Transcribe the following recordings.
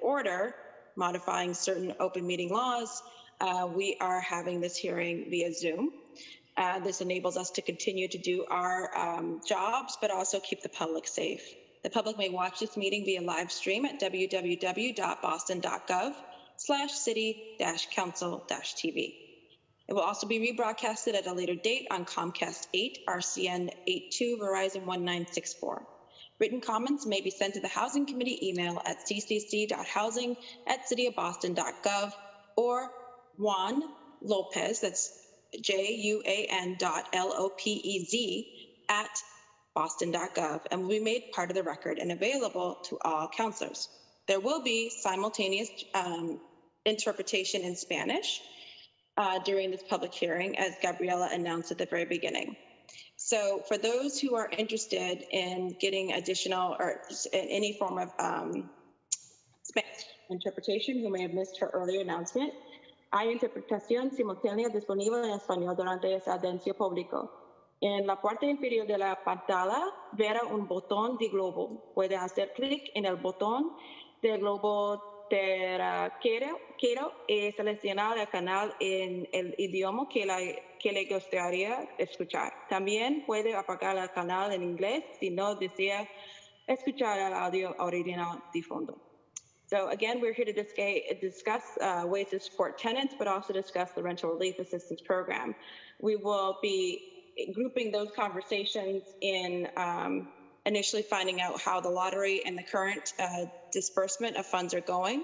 order modifying certain open meeting laws, we are having this hearing via Zoom. This enables us to continue to do our jobs, but also keep the public safe. The public may watch this meeting via live stream at www.boston.gov/city-council-tv. It will also be rebroadcasted at a later date on Comcast 8, RCN 82, Verizon 1964. Written comments may be sent to the Housing Committee email at ccc.housing@cityofboston.gov or Juan Lopez, that's JUAN.LOPEZ at boston.gov, and will be made part of the record and available to all counselors. There will be simultaneous interpretation in Spanish during this public hearing, as Gabriela announced at the very beginning. So for those who are interested in getting additional or in any form of Spanish interpretation, who may have missed her earlier announcement, hay interpretación simultánea disponible en español durante ese anuncio público. En la parte inferior de la pantalla verá un botón de globo. Puede hacer clic en el botón del globo quiero seleccionar el canal en el idioma que le gustaría escuchar. También puede apagar el canal en inglés si no desea escuchar el audio original de fondo. So again, we're here to discuss ways to support tenants, but also discuss the rental relief assistance program. We will be grouping those conversations in initially finding out how the lottery and the current disbursement of funds are going,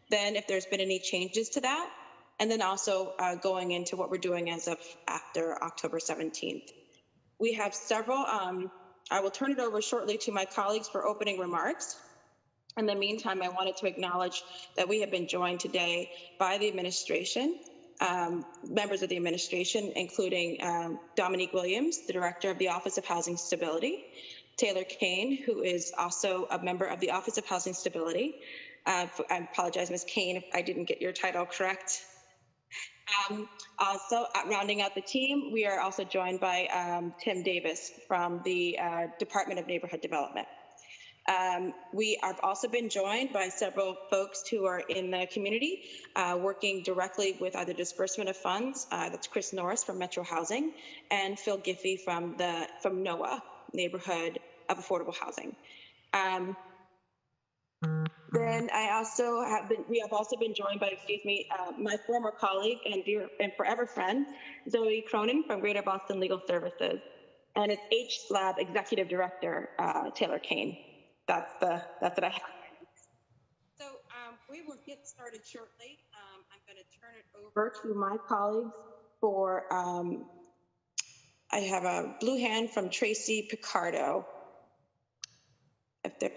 then if there's been any changes to that, and then also going into what we're doing as of after October 17th. We have several, I will turn it over shortly to my colleagues for opening remarks. In the meantime, I wanted to acknowledge that we have been joined today by the administration, members of the administration, including Dominique Williams, the Director of the Office of Housing Stability, Taylor Kane, who is also a member of the Office of Housing Stability. I apologize, Ms. Kane, if I didn't get your title correct. Also, rounding out the team, we are also joined by Tim Davis from the Department of Neighborhood Development. We have also been joined by several folks who are in the community working directly with either disbursement of funds. That's Chris Norris from Metro Housing and Phil Giffey from NOAA, Neighborhood of Affordable Housing. Then we have also been joined by, my former colleague and dear and forever friend, Zoe Cronin from Greater Boston Legal Services, and its H-Lab Executive Director, Taylor Kane. That's what I have. So we will get started shortly. I'm going to turn it over to my colleagues for, I have a blue hand from Tracy Picardo. If there's,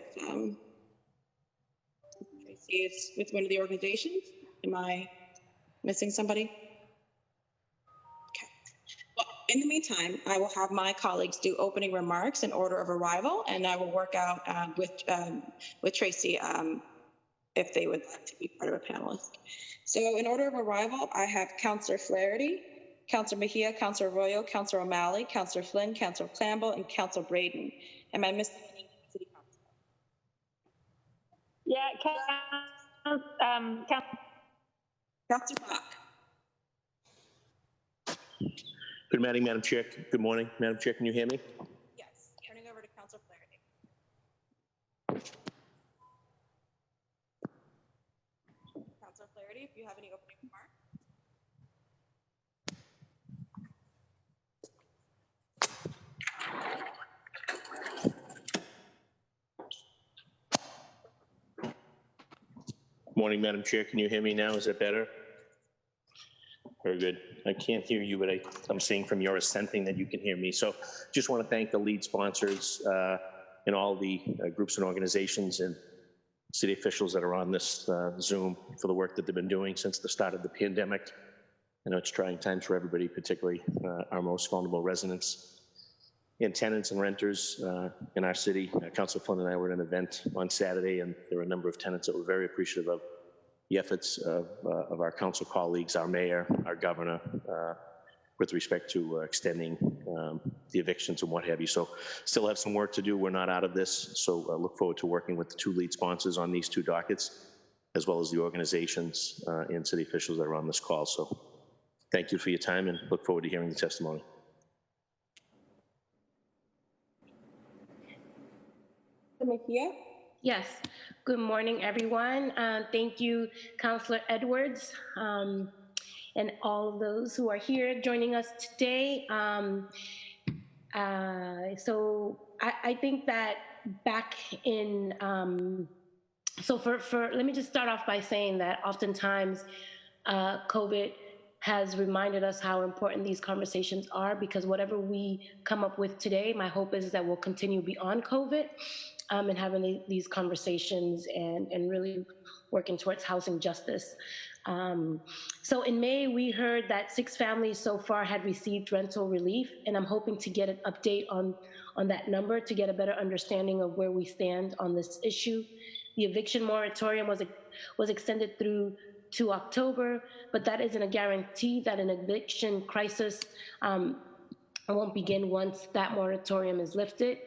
Tracy is with one of the organizations. Am I missing somebody? Okay. Well, in the meantime, I will have my colleagues do opening remarks in order of arrival, and I will work out with Tracy if they would like to be part of a panelist. So in order of arrival, I have Councillor Flaherty, Councillor Mejia, Councillor Arroyo, Councillor O'Malley, Councillor Flynn, Councillor Campbell, and Councillor Braden. Am I missing any city council? Yeah, Councillor Bok. Good morning, Madam Chair. Good morning, Madam Chair. Can you hear me? Yes. Turning over to Councillor Flaherty. Councillor Flaherty, if you have any opening remarks. Morning, Madam Chair. Can you hear me now? Is it better? Very good. I can't hear you, but I'm seeing from your assenting that you can hear me. So just want to thank the lead sponsors and all the groups and organizations and city officials that are on this Zoom for the work that they've been doing since the start of the pandemic. I know it's trying times for everybody, particularly our most vulnerable residents and tenants and renters in our city. Councilor Flynn and I were at an event on Saturday, and there were a number of tenants that were very appreciative of the efforts of our council colleagues, our mayor, our governor, with respect to extending the evictions and what have you. So still have some work to do. We're not out of this. So look forward to working with the two lead sponsors on these two dockets. as well as the organizations and city officials that are on this call. So thank you for your time and look forward to hearing the testimony. Mejia? Yes. Good morning, everyone. Thank you, Councillor Edwards, and all of those who are here joining us today. So I think that back in, let me just start off by saying that oftentimes COVID has reminded us how important these conversations are, because whatever we come up with today, my hope is that we'll continue beyond COVID and having these conversations and really working towards housing justice. So in May, we heard that 6 families so far had received rental relief, and I'm hoping to get an update on that number to get a better understanding of where we stand on this issue. The eviction moratorium was extended through to October, but that isn't a guarantee that an eviction crisis won't begin once that moratorium is lifted.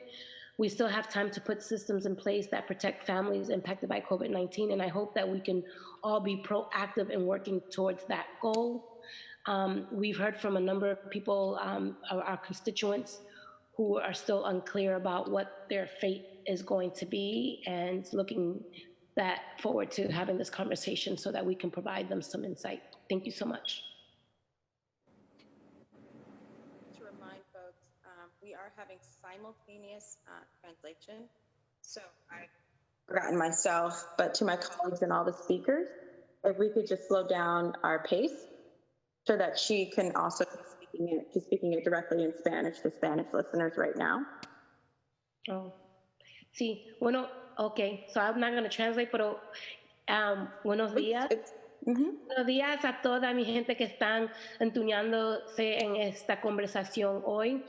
We still have time to put systems in place that protect families impacted by COVID-19, and I hope that we can all be proactive in working towards that goal. We've heard from a number of people, our constituents, who are still unclear about what their fate is going to be, and looking forward to having this conversation so that we can provide them some insight. Thank you so much. To remind folks, we are having simultaneous translation. So I've forgotten myself, but to my colleagues and all the speakers, if we could just slow down our pace so that she can also be speaking it directly in Spanish to Spanish listeners right now. Oh, sí, bueno, okay, so I'm not going to translate, pero buenos días. Buenos días a toda mi gente que están entuñándose en esta conversación hoy.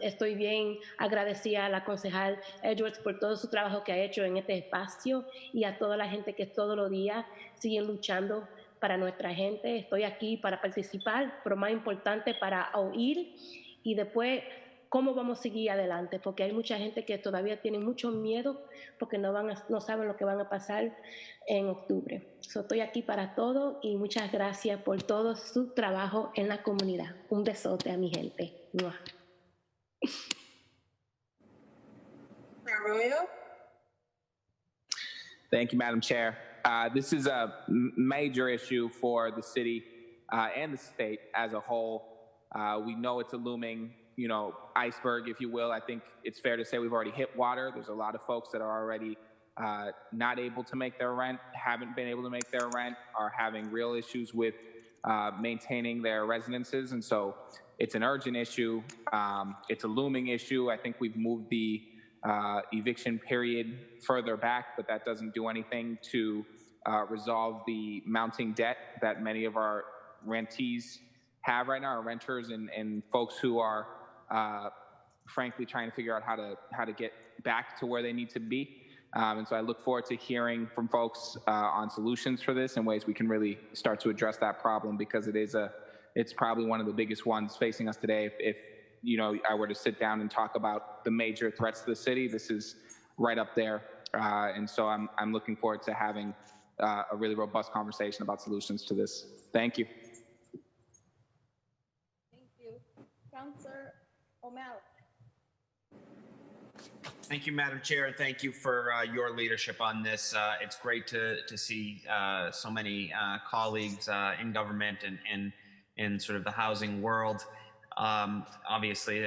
Estoy bien agradecida a la concejal Edwards por todo su trabajo que ha hecho en este espacio, y a toda la gente que todos los días siguen luchando para nuestra gente. Estoy aquí para participar, pero más importante para oír, y después cómo vamos a seguir adelante, porque hay mucha gente que todavía tiene mucho miedo porque no saben lo que van a pasar en octubre. So, estoy aquí para todo, y muchas gracias por todo su trabajo en la comunidad. Un besote a mi gente. ¡Mua! Arroyo? Thank you, Madam Chair. This is a major issue for the city and the state as a whole. We know it's a looming, iceberg, if you will. I think it's fair to say we've already hit water. There's a lot of folks that are already not able to make their rent, haven't been able to make their rent, are having real issues with maintaining their residences. And so it's an urgent issue. It's a looming issue. I think we've moved the eviction period further back, but that doesn't do anything to resolve the mounting debt that many of our rentees have right now, our renters and folks who are frankly trying to figure out how to get back to where they need to be. And so I look forward to hearing from folks on solutions for this and ways we can really start to address that problem, because it's probably one of the biggest ones facing us today. If I were to sit down and talk about the major threats to the city, this is right up there. And so I'm looking forward to having a really robust conversation about solutions to this. Thank you. Thank you. Councillor O'Malley. Thank you, Madam Chair, and thank you for your leadership on this. It's great to see so many colleagues in government and in sort of the housing world. Obviously,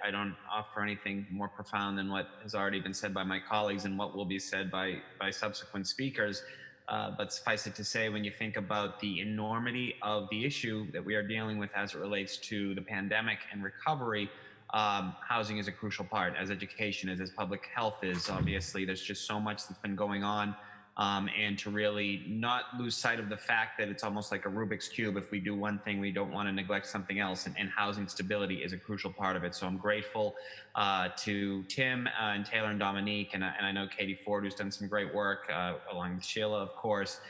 I don't offer anything more profound than what has already been said by my colleagues and what will be said by subsequent speakers. But suffice it to say, when you think about the enormity of the issue that we are dealing with as it relates to the pandemic and recovery, housing is a crucial part, as education is, as public health is. Obviously, there's just so much that's been going on. And to really not lose sight of the fact that it's almost like a Rubik's Cube. If we do one thing, we don't want to neglect something else, and housing stability is a crucial part of it. So I'm grateful to Tim and Taylor and Dominique, and I know Katie Ford, who's done some great work, along with Sheila, of course.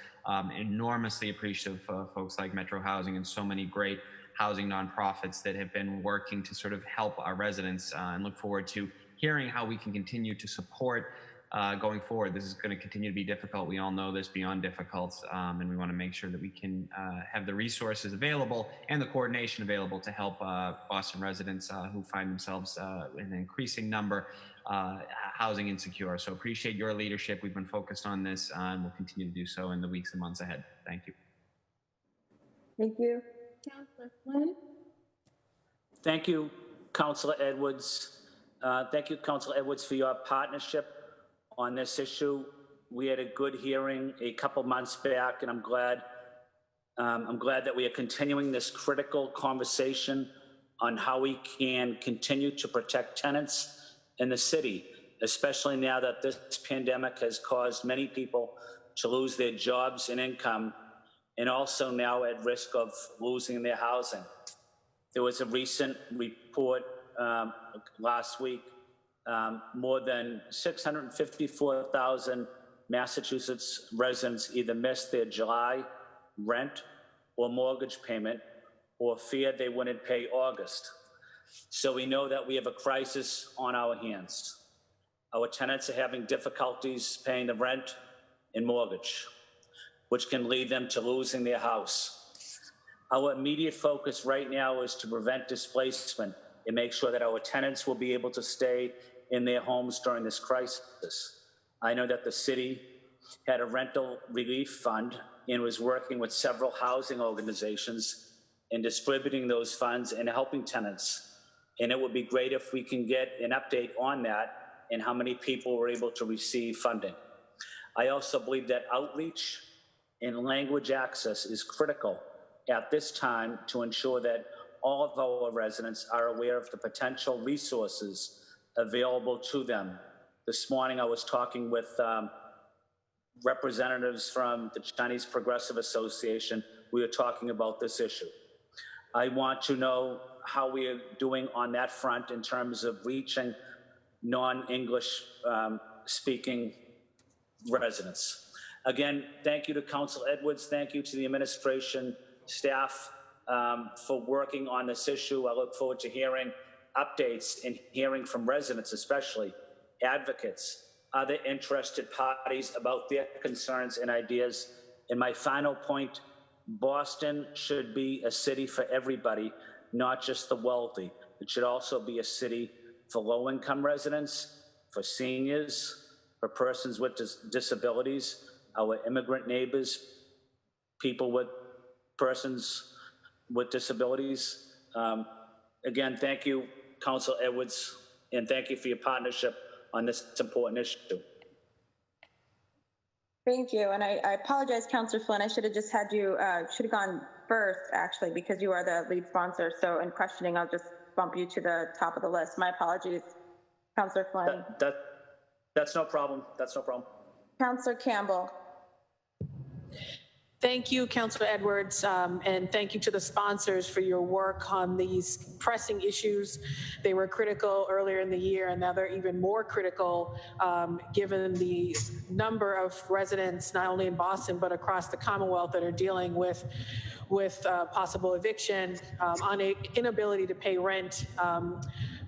Enormously appreciative of folks like Metro Housing and so many great housing nonprofits that have been working to sort of help our residents, and look forward to hearing how we can continue to support going forward. This is going to continue to be difficult. We all know this, beyond difficult, and we want to make sure that we can have the resources available and the coordination available to help Boston residents who find themselves in an increasing number housing insecure. So appreciate your leadership. We've been focused on this and we'll continue to do so in the weeks and months ahead. Thank you. Thank you. Councilor Flynn? Thank you, Councilor Edwards. Thank you, Councilor Edwards, for your partnership on this issue. We had a good hearing a couple months back, and I'm glad that we are continuing this critical conversation on how we can continue to protect tenants in the city, especially now that this pandemic has caused many people to lose their jobs and income, and also now at risk of losing their housing. There was a recent report last week. More than 654,000 Massachusetts residents either missed their July rent or mortgage payment or feared they wouldn't pay August. So we know that we have a crisis on our hands. Our tenants are having difficulties paying the rent and mortgage, which can lead them to losing their house. Our immediate focus right now is to prevent displacement and make sure that our tenants will be able to stay in their homes during this crisis. I know that the city had a rental relief fund and was working with several housing organizations in distributing those funds and helping tenants. And it would be great if we can get an update on that and how many people were able to receive funding. I also believe that outreach and language access is critical at this time to ensure that all of our residents are aware of the potential resources available to them. This morning I was talking with representatives from the Chinese Progressive Association. We were talking about this issue. I want to know how we are doing on that front in terms of reaching non-English speaking residents. Again, thank you to Council Edwards. Thank you to the administration staff for working on this issue. I look forward to hearing updates and hearing from residents, especially advocates, other interested parties about their concerns and ideas. And my final point, Boston should be a city for everybody, not just the wealthy. It should also be a city for low-income residents, for seniors, for persons with disabilities, our immigrant neighbors, people with persons with disabilities. Again, thank you, Council Edwards, and thank you for your partnership on this important issue. Thank you, and I apologize, Councilor Flynn. I should have just had you, should have gone first, actually, because you are the lead sponsor. So in questioning, I'll just bump you to the top of the list. My apologies, Councilor Flynn. That's no problem. That's no problem. Councilor Campbell. Thank you, Councilor Edwards, and thank you to the sponsors for your work on these pressing issues. They were critical earlier in the year, and now they're even more critical given the number of residents, not only in Boston, but across the Commonwealth, that are dealing with possible eviction, inability to pay rent,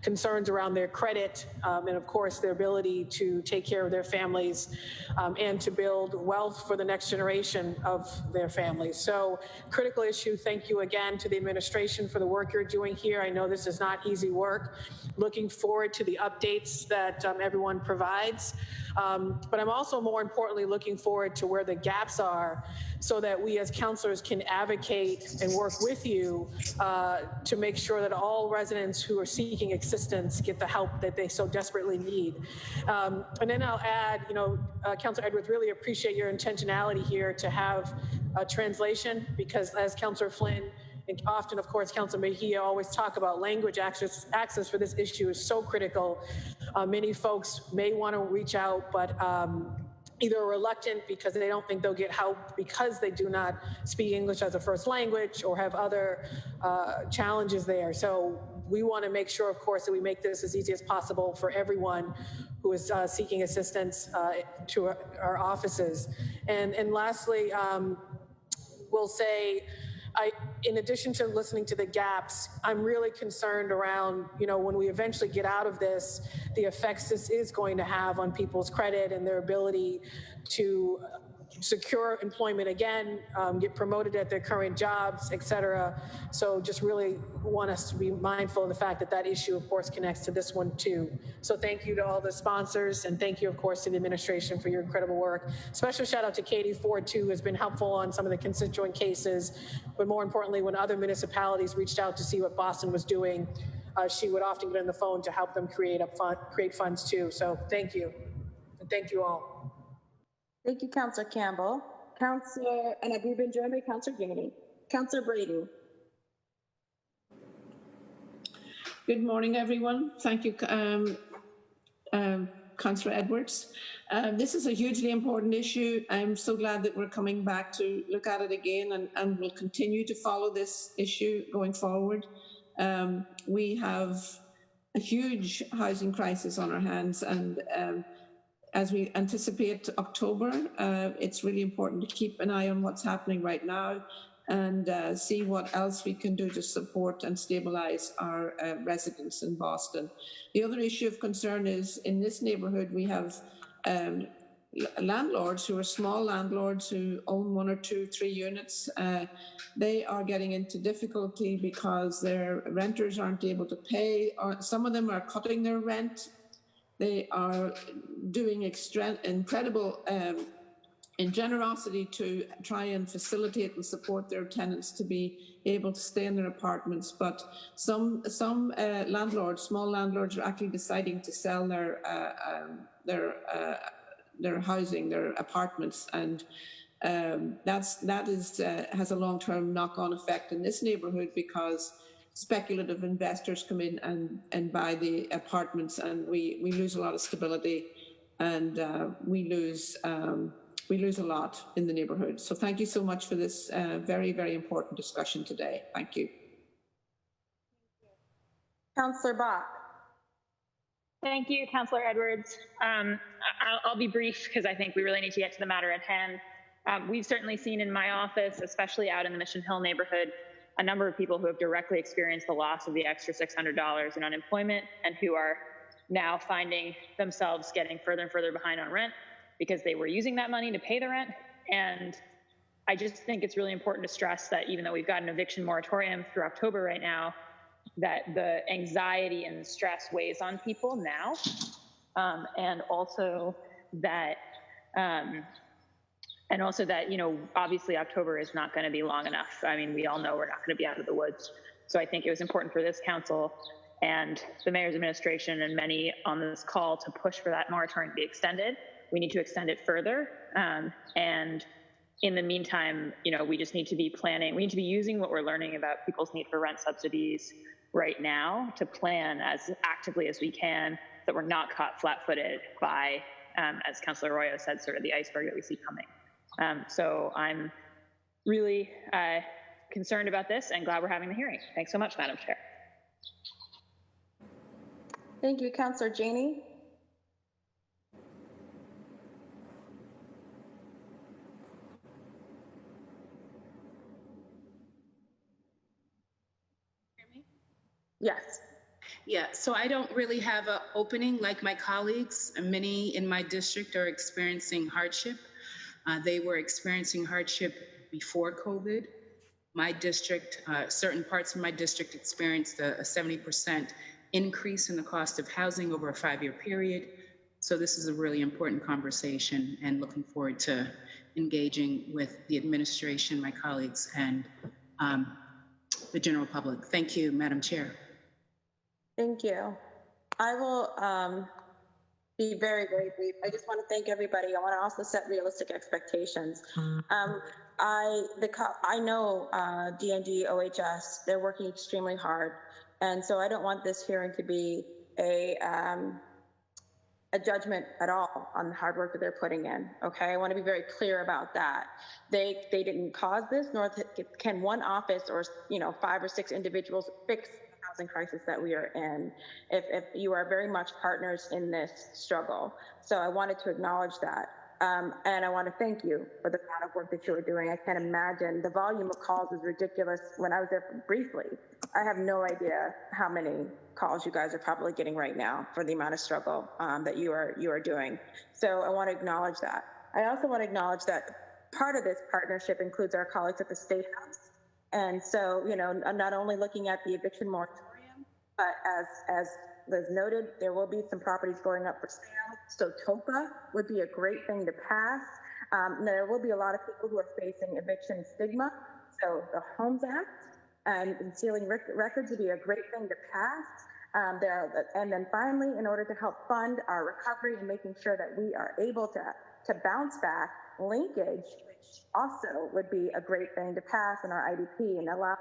concerns around their credit, and of course their ability to take care of their families and to build wealth for the next generation of their families. So critical issue. Thank you again to the administration for the work you're doing here. I know this is not easy work. Looking forward to the updates that everyone provides. But I'm also more importantly looking forward to where the gaps are so that we as counselors can advocate and work with you to make sure that all residents who are seeking assistance get the help that they so desperately need. And then I'll add, Councilor Edwards, really appreciate your intentionality here to have a translation, because as Councilor Flynn and often, of course, Councilor Mejia always talk about language access for this issue is so critical. Many folks may want to reach out, but either are reluctant because they don't think they'll get help because they do not speak English as a first language or have other challenges there. So we want to make sure, of course, that we make this as easy as possible for everyone who is seeking assistance to our offices. And lastly, we'll say, in addition to listening to the gaps, I'm really concerned around, when we eventually get out of this, the effects this is going to have on people's credit and their ability to secure employment again, get promoted at their current jobs, et cetera. So just really want us to be mindful of the fact that that issue, of course, connects to this one too. So thank you to all the sponsors, and thank you, of course, to the administration for your incredible work. Special shout out to Katie Ford too, who has been helpful on some of the constituent cases, but more importantly, when other municipalities reached out to see what Boston was doing, she would often get on the phone to help them create funds too. So thank you, and thank you all. Thank you, Councillor Campbell. Councillor, and we've been joined by Councillor Ganey. Councillor Brady. Good morning, everyone. Thank you, Councillor Edwards. This is a hugely important issue. I'm so glad that we're coming back to look at it again, and we'll continue to follow this issue going forward. We have a huge housing crisis on our hands, and as we anticipate October, it's really important to keep an eye on what's happening right now and see what else we can do to support and stabilize our residents in Boston. The other issue of concern is in this neighborhood, we have landlords who are small landlords who own 1 or 2, 3 units. They are getting into difficulty because their renters aren't able to pay, or some of them are cutting their rent. They are doing incredible in generosity to try and facilitate and support their tenants to be able to stay in their apartments. But some landlords, small landlords, are actually deciding to sell their housing, their apartments, and that has a long-term knock-on effect in this neighborhood because speculative investors come in and buy the apartments, and we lose a lot of stability, and we lose a lot in the neighborhood. So thank you so much for this very, very important discussion today. Thank you. Councillor Bok. Thank you, Councillor Edwards. I'll be brief because I think we really need to get to the matter at hand. We've certainly seen in my office, especially out in the Mission Hill neighborhood, a number of people who have directly experienced the loss of the extra $600 in unemployment and who are now finding themselves getting further and further behind on rent because they were using that money to pay the rent. And I just think it's really important to stress that even though we've got an eviction moratorium through October right now, that the anxiety and stress weighs on people now. And also that, obviously October is not going to be long enough. I mean, we all know we're not going to be out of the woods. So I think it was important for this council and the mayor's administration and many on this call to push for that moratorium to be extended. We need to extend it further. And in the meantime, we just need to be planning. We need to be using what we're learning about people's need for rent subsidies right now to plan as actively as we can, that we're not caught flat-footed by, as Councillor Arroyo said, sort of the iceberg that we see coming. So I'm really concerned about this and glad we're having the hearing. Thanks so much, Madam Chair. Thank you, Councillor Janey. Yes. Yeah, so I don't really have an opening like my colleagues. Many in my district are experiencing hardship. They were experiencing hardship before COVID. My district, certain parts of my district experienced a 70% increase in the cost of housing over a 5-year period. So this is a really important conversation, and looking forward to engaging with the administration, my colleagues, and the general public. Thank you, Madam Chair. Thank you. I will be very, very brief. I just want to thank everybody. I want to also set realistic expectations. I know DND, OHS, they're working extremely hard. And so I don't want this hearing to be a judgment at all on the hard work that they're putting in. Okay, I want to be very clear about that. They didn't cause this, nor can one office or 5 or 6 individuals fix the housing crisis that we are in. If you are very much partners in this struggle, so I wanted to acknowledge that. And I want to thank you for the amount of work that you are doing. I can't imagine. The volume of calls is ridiculous. When I was there briefly, I have no idea how many calls you guys are probably getting right now for the amount of struggle that you are doing. So I want to acknowledge that. I also want to acknowledge that part of this partnership includes our colleagues at the State House. And so, you know, not only looking at the eviction moratorium, but as Liz noted, there will be some properties going up for sale. So TOPA would be a great thing to pass. There will be a lot of people who are facing eviction stigma. So the Homes Act and sealing records would be a great thing to pass. And then finally, in order to help fund our recovery and making sure that we are able to bounce back, linkage, which also would be a great thing to pass in our IDP and allow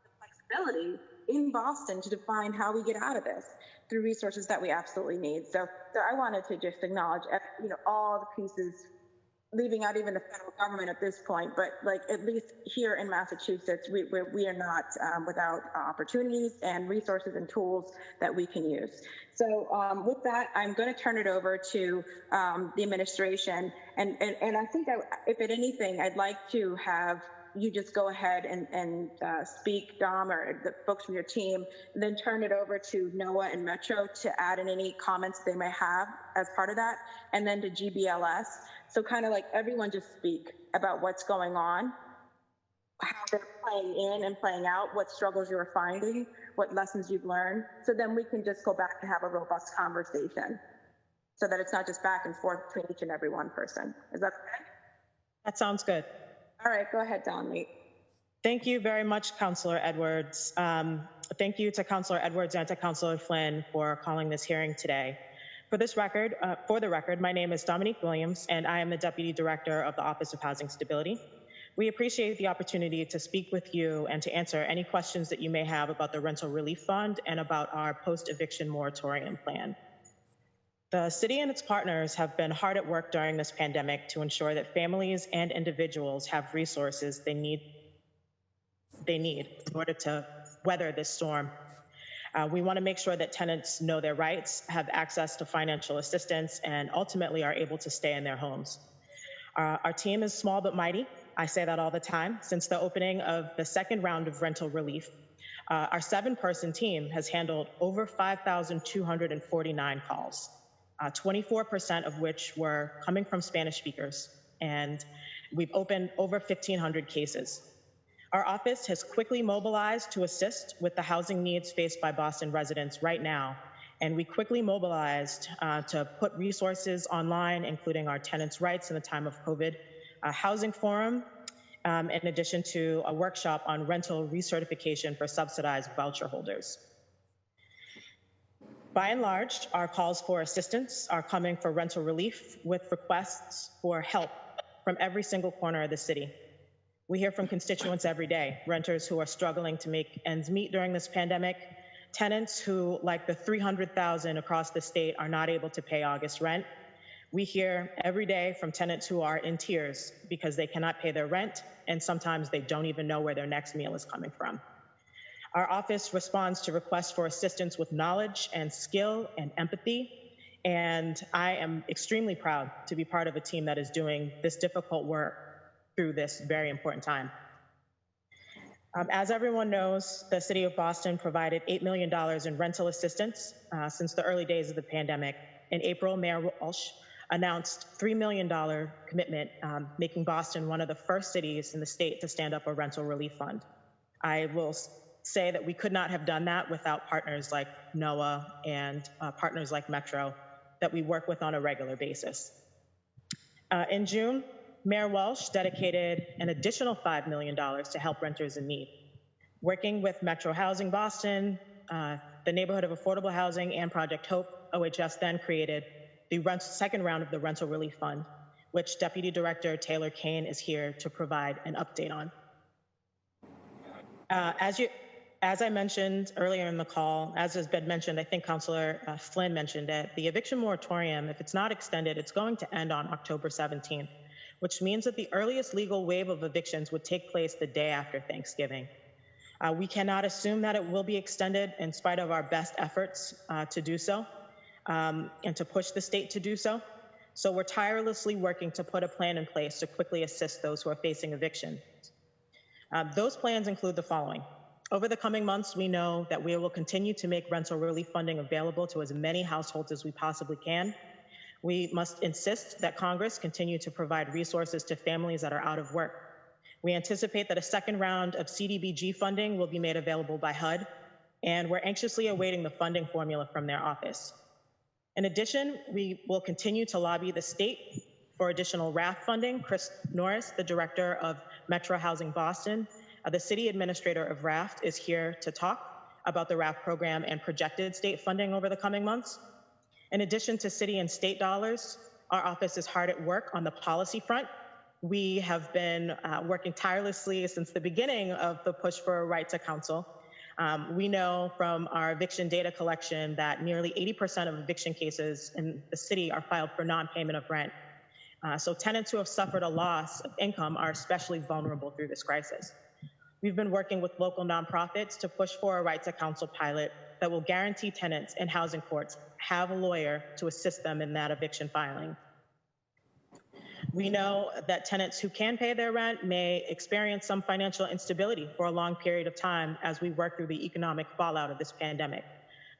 the flexibility in Boston to define how we get out of this through resources that we absolutely need. So I wanted to just acknowledge, you know, all the pieces, leaving out even the federal government at this point, but like at least here in Massachusetts, we are not without opportunities and resources and tools that we can use. So with that, I'm going to turn it over to the administration. And I think if at anything, I'd like to have you just go ahead and speak, Dom, or the folks from your team, and then turn it over to NOAA and Metro to add in any comments they may have as part of that, and then to GBLS. So kind of like everyone just speak about what's going on, how they're playing in and playing out, what struggles you're finding, what lessons you've learned. So then we can just go back and have a robust conversation so that it's not just back and forth between each and every one person. Is that okay? That sounds good. All right, go ahead, Don. Thank you very much, Councilor Edwards. Thank you to Councilor Edwards and to Councilor Flynn for calling this hearing today. For the record, my name is Dominique Williams, and I am the Deputy Director of the Office of Housing Stability. We appreciate the opportunity to speak with you and to answer any questions that you may have about the Rental Relief Fund and about our post-eviction moratorium plan. The city and its partners have been hard at work during this pandemic to ensure that families and individuals have resources they need in order to weather this storm. We want to make sure that tenants know their rights, have access to financial assistance, and ultimately are able to stay in their homes. Our team is small but mighty. I say that all the time. Since the opening of the second round of rental relief, our 7-person team has handled over 5,249 calls. 24% of which were coming from Spanish speakers, and we've opened over 1,500 cases. Our office has quickly mobilized to assist with the housing needs faced by Boston residents right now, and we quickly mobilized to put resources online, including our tenants' rights in the time of COVID, a housing forum, in addition to a workshop on rental recertification for subsidized voucher holders. By and large, our calls for assistance are coming for rental relief with requests for help from every single corner of the city. We hear from constituents every day, renters who are struggling to make ends meet during this pandemic, tenants who, like the 300,000 across the state, are not able to pay August rent. We hear every day from tenants who are in tears because they cannot pay their rent, and sometimes they don't even know where their next meal is coming from. Our office responds to requests for assistance with knowledge and skill and empathy, and I am extremely proud to be part of a team that is doing this difficult work through this very important time. As everyone knows, the City of Boston provided $8 million in rental assistance since the early days of the pandemic. In April, Mayor Walsh announced $3 million commitment, making Boston one of the first cities in the state to stand up a rental relief fund. I will say that we could not have done that without partners like NOAA and partners like Metro that we work with on a regular basis. In June, Mayor Walsh dedicated an additional $5 million to help renters in need. Working with Metro Housing Boston, the Neighborhood of Affordable Housing, and Project Hope, OHS then created the second round of the Rental Relief Fund, which Deputy Director Taylor Kane is here to provide an update on. As I mentioned earlier in the call, as has been mentioned, I think Councilor Flynn mentioned it, the eviction moratorium, if it's not extended, it's going to end on October 17th, which means that the earliest legal wave of evictions would take place the day after Thanksgiving. We cannot assume that it will be extended in spite of our best efforts to do so and to push the state to do so. So we're tirelessly working to put a plan in place to quickly assist those who are facing eviction. Those plans include the following. Over the coming months, we know that we will continue to make rental relief funding available to as many households as we possibly can. We must insist that Congress continue to provide resources to families that are out of work. We anticipate that a second round of CDBG funding will be made available by HUD, and we're anxiously awaiting the funding formula from their office. In addition, we will continue to lobby the state for additional RAF funding. Chris Norris, the director of Metro Housing Boston, the city administrator of RAFT, is here to talk about the RAF program and projected state funding over the coming months. In addition to city and state dollars, our office is hard at work on the policy front. We have been working tirelessly since the beginning of the push for a right to counsel. We know from our eviction data collection that nearly 80% of eviction cases in the city are filed for non-payment of rent. So tenants who have suffered a loss of income are especially vulnerable through this crisis. We've been working with local nonprofits to push for a right to counsel pilot that will guarantee tenants in housing courts have a lawyer to assist them in that eviction filing. We know that tenants who can pay their rent may experience some financial instability for a long period of time as we work through the economic fallout of this pandemic.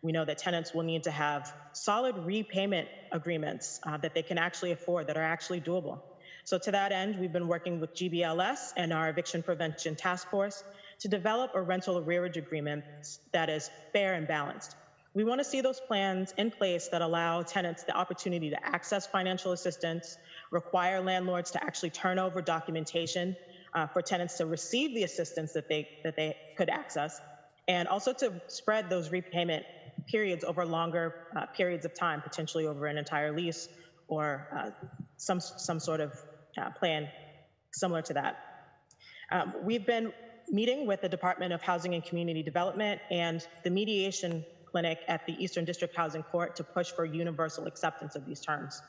We know that tenants will need to have solid repayment agreements that they can actually afford, that are actually doable. So to that end, we've been working with GBLS and our Eviction Prevention Task Force to develop a rental arrearage agreement that is fair and balanced. We want to see those plans in place that allow tenants the opportunity to access financial assistance, require landlords to actually turn over documentation for tenants to receive the assistance that they could access, and also to spread those repayment periods over longer periods of time, potentially over an entire lease or some sort of plan similar to that. We've been meeting with the Department of Housing and Community Development and the mediation clinic at the Eastern District Housing Court to push for universal acceptance of these terms.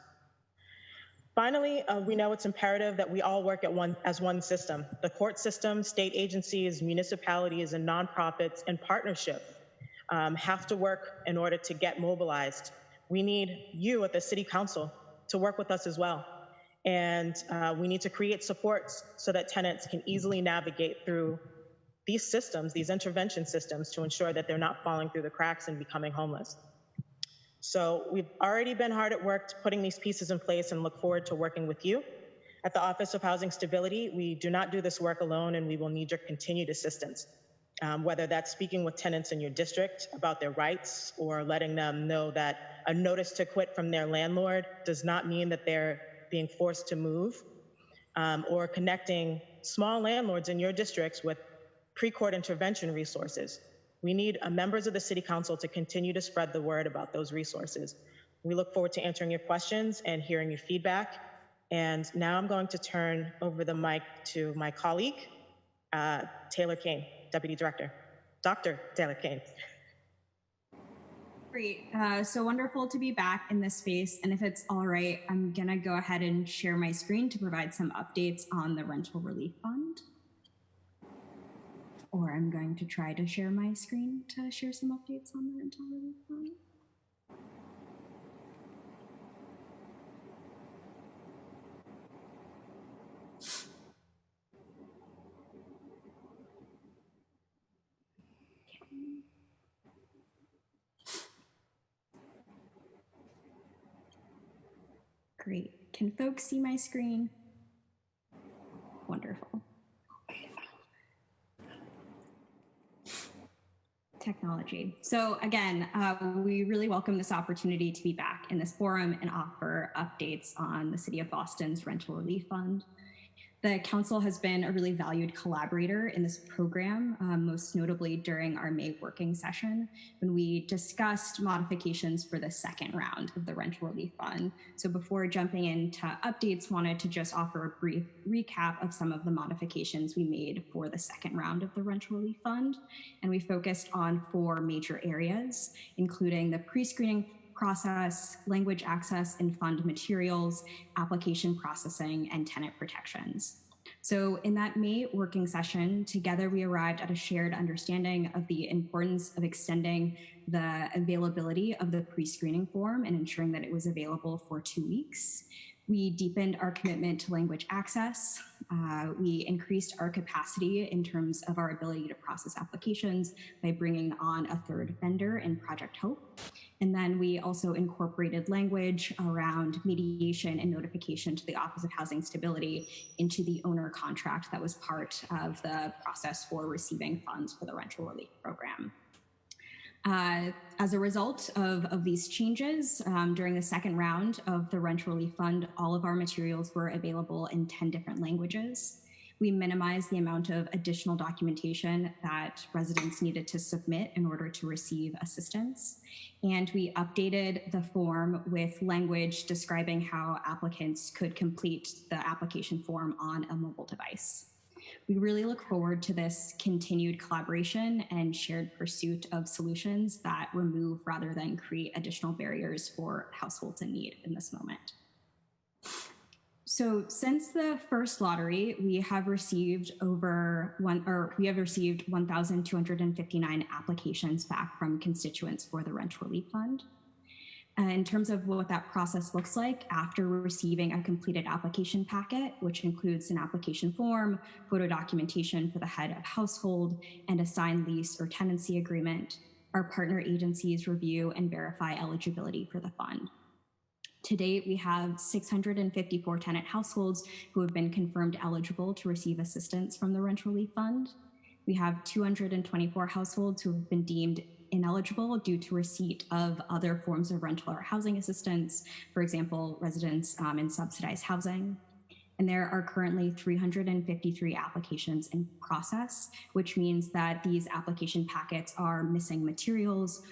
Finally, we know it's imperative that we all work as one system. The court system, state agencies, municipalities, and nonprofits in partnership have to work in order to get mobilized. We need you at the City Council to work with us as well. And we need to create supports so that tenants can easily navigate through these systems, these intervention systems, to ensure that they're not falling through the cracks and becoming homeless. So we've already been hard at work putting these pieces in place and look forward to working with you. At the Office of Housing Stability, we do not do this work alone, and we will need your continued assistance, whether that's speaking with tenants in your district about their rights or letting them know that a notice to quit from their landlord does not mean that they're being forced to move, or connecting small landlords in your districts with pre-court intervention resources. We need members of the City Council to continue to spread the word about those resources. We look forward to answering your questions and hearing your feedback. And now I'm going to turn over the mic to my colleague, Taylor Kane, Deputy Director. Dr. Taylor Kane. Great. So wonderful to be back in this space. And if it's all right, I'm going to go ahead and share my screen to provide some updates on the Rental Relief Fund. Or I'm going to try to share my screen to share some updates on the Rental Relief Fund. Great. Can folks see my screen? Wonderful. Technology. So again, we really welcome this opportunity to be back in this forum and offer updates on the City of Boston's Rental Relief Fund. The council has been a really valued collaborator in this program, most notably during our May working session when we discussed modifications for the second round of the Rental Relief Fund. So before jumping into updates, wanted to just offer a brief recap of some of the modifications we made for the second round of the Rental Relief Fund. And we focused on 4 major areas, including the pre-screening process, language access and fund materials, application processing, and tenant protections. So in that May working session, together we arrived at a shared understanding of the importance of extending the availability of the pre-screening form and ensuring that it was available for 2 weeks. We deepened our commitment to language access. We increased our capacity in terms of our ability to process applications by bringing on a third vendor in Project Hope. And then we also incorporated language around mediation and notification to the Office of Housing Stability into the owner contract that was part of the process for receiving funds for the rental relief program. As a result of these changes, during the second round of the Rent Relief Fund, all of our materials were available in 10 different languages. We minimized the amount of additional documentation that residents needed to submit in order to receive assistance. And we updated the form with language describing how applicants could complete the application form on a mobile device. We really look forward to this continued collaboration and shared pursuit of solutions that remove rather than create additional barriers for households in need in this moment. So since the first lottery, we have received 1,259 applications back from constituents for the Rent Relief Fund. In terms of what that process looks like after receiving a completed application packet, which includes an application form, photo documentation for the head of household, and a signed lease or tenancy agreement, our partner agencies review and verify eligibility for the fund. To date, we have 654 tenant households who have been confirmed eligible to receive assistance from the Rent Relief Fund. We have 224 households who have been deemed ineligible due to receipt of other forms of rental or housing assistance, for example, residents in subsidized housing. And there are currently 353 applications in process, which means that these application packets are missing materials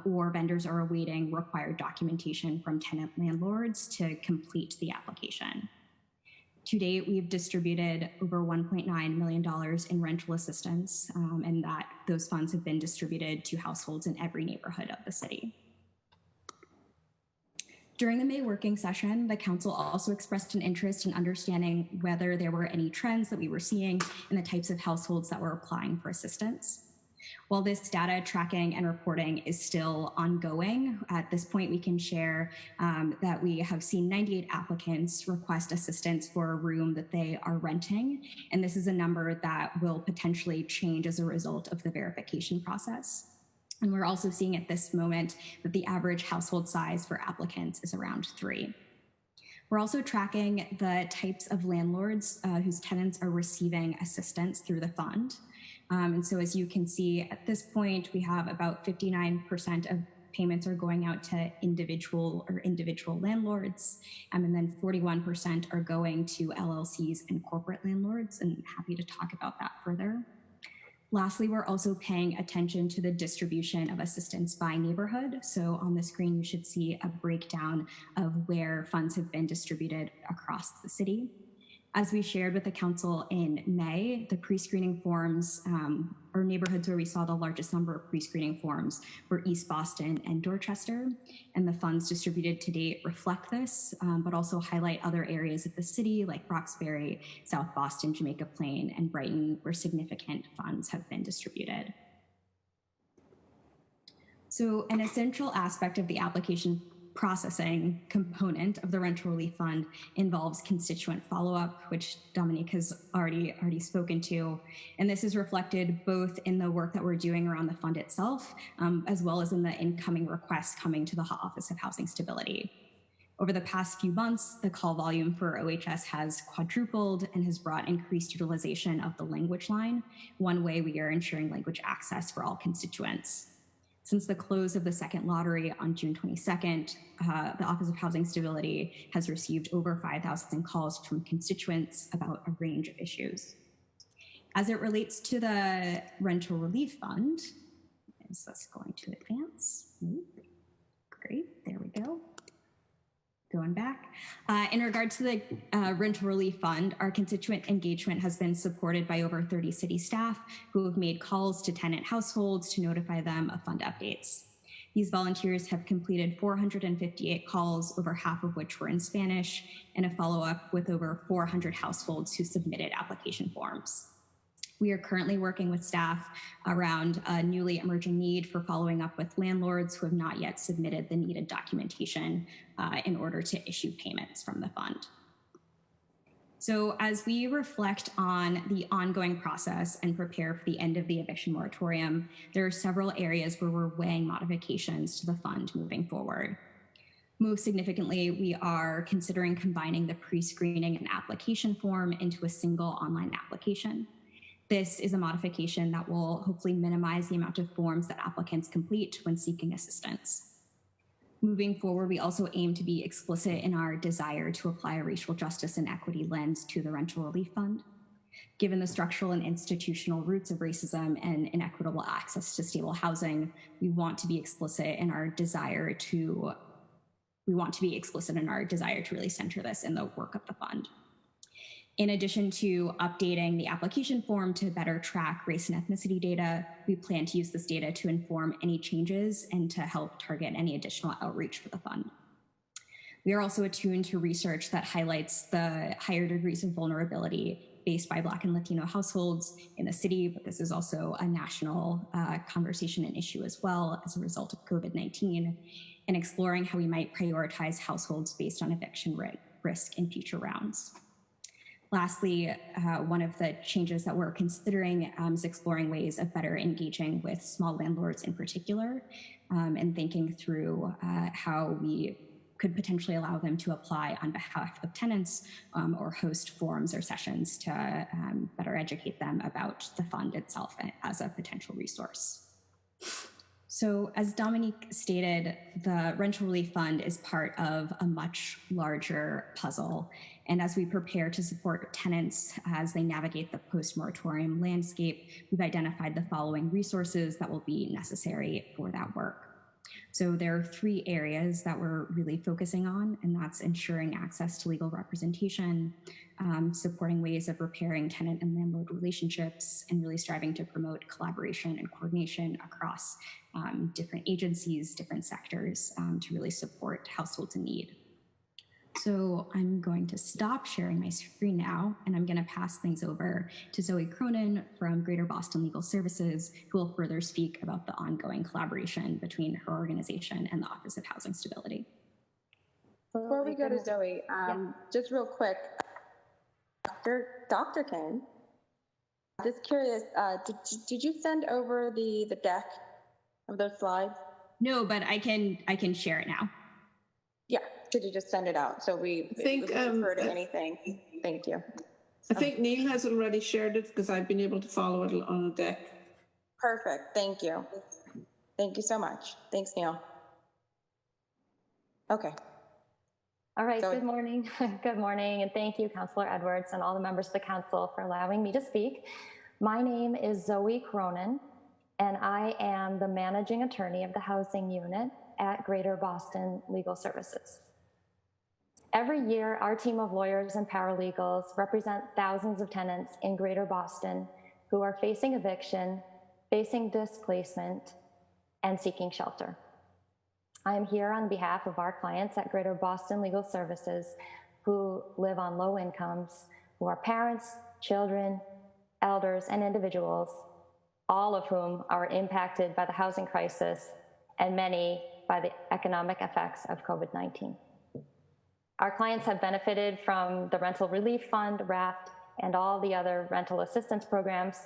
or vendors are awaiting required documentation from tenant landlords to complete the application. To date, we've distributed over $1.9 million in rental assistance, and that those funds have been distributed to households in every neighborhood of the city. During the May working session, the council also expressed an interest in understanding whether there were any trends that we were seeing in the types of households that were applying for assistance. While this data tracking and reporting is still ongoing, at this point we can share that we have seen 98 applicants request assistance for a room that they are renting, and this is a number that will potentially change as a result of the verification process. And we're also seeing at this moment that the average household size for applicants is around 3. We're also tracking the types of landlords whose tenants are receiving assistance through the fund. And so as you can see at this point, we have about 59% of payments are going out to individual landlords, and then 41% are going to LLCs and corporate landlords, and happy to talk about that further. Lastly, we're also paying attention to the distribution of assistance by neighborhood. So on the screen, you should see a breakdown of where funds have been distributed across the city. As we shared with the council in May, the pre-screening forms, or neighborhoods where we saw the largest number of pre-screening forms were East Boston and Dorchester, and the funds distributed to date reflect this, but also highlight other areas of the city like Roxbury, South Boston, Jamaica Plain, and Brighton, where significant funds have been distributed. So an essential aspect of the application processing component of the Rental Relief Fund involves constituent follow-up, which Dominique has already spoken to. And this is reflected both in the work that we're doing around the fund itself, as well as in the incoming requests coming to the Office of Housing Stability. Over the past few months, the call volume for OHS has quadrupled and has brought increased utilization of the language line, one way we are ensuring language access for all constituents. Since the close of the second lottery on June 22nd, the Office of Housing Stability has received over 5,000 calls from constituents about a range of issues. As it relates to the Rental Relief Fund, is this going to advance? Great, there we go. Going back. In regard to the Rental Relief Fund, our constituent engagement has been supported by over 30 city staff who have made calls to tenant households to notify them of fund updates. These volunteers have completed 458 calls, over half of which were in Spanish, and a follow-up with over 400 households who submitted application forms. We are currently working with staff around a newly emerging need for following up with landlords who have not yet submitted the needed documentation in order to issue payments from the fund. So as we reflect on the ongoing process and prepare for the end of the eviction moratorium, there are several areas where we're weighing modifications to the fund moving forward. Most significantly, we are considering combining the pre-screening and application form into a single online application. This is a modification that will hopefully minimize the amount of forms that applicants complete when seeking assistance. Moving forward, we also aim to be explicit in our desire to apply a racial justice and equity lens to the rental relief fund. Given the structural and institutional roots of racism and inequitable access to stable housing, we want to be explicit in our desire to really center this in the work of the fund. In addition to updating the application form to better track race and ethnicity data, we plan to use this data to inform any changes and to help target any additional outreach for the fund. We are also attuned to research that highlights the higher degrees of vulnerability faced by Black and Latino households in the city, but this is also a national conversation and issue as well as a result of COVID-19, and exploring how we might prioritize households based on eviction risk in future rounds. Lastly, one of the changes that we're considering is exploring ways of better engaging with small landlords in particular, and thinking through how we could potentially allow them to apply on behalf of tenants or host forums or sessions to better educate them about the fund itself as a potential resource. So as Dominique stated, the Rental Relief Fund is part of a much larger puzzle. And as we prepare to support tenants as they navigate the post-moratorium landscape, we've identified the following resources that will be necessary for that work. So there are 3 areas that we're really focusing on, and that's ensuring access to legal representation, supporting ways of repairing tenant and landlord relationships, and really striving to promote collaboration and coordination across different agencies, different sectors to really support households in need. So I'm going to stop sharing my screen now, and I'm going to pass things over to Zoe Cronin from Greater Boston Legal Services, who will further speak about the ongoing collaboration between her organization and the Office of Housing Stability. Before we go to Zoe, just real quick, Dr. Ken, just curious, did you send over the deck of those slides? No, but I can share it now. Yeah, could you just send it out so we refer to anything? Thank you. I think Neil has already shared it because I've been able to follow it on the deck. Perfect, thank you. Thank you so much. Thanks, Neil. Okay. All right, good morning. Good morning, and thank you, Councilor Edwards and all the members of the council for allowing me to speak. My name is Zoe Cronin, and I am the managing attorney of the housing unit at Greater Boston Legal Services. Every year, our team of lawyers and paralegals represent thousands of tenants in Greater Boston who are facing eviction, facing displacement, and seeking shelter. I am here on behalf of our clients at Greater Boston Legal Services who live on low incomes, who are parents, children, elders, and individuals, all of whom are impacted by the housing crisis and many by the economic effects of COVID-19. Our clients have benefited from the Rental Relief Fund, RAFT, and all the other rental assistance programs,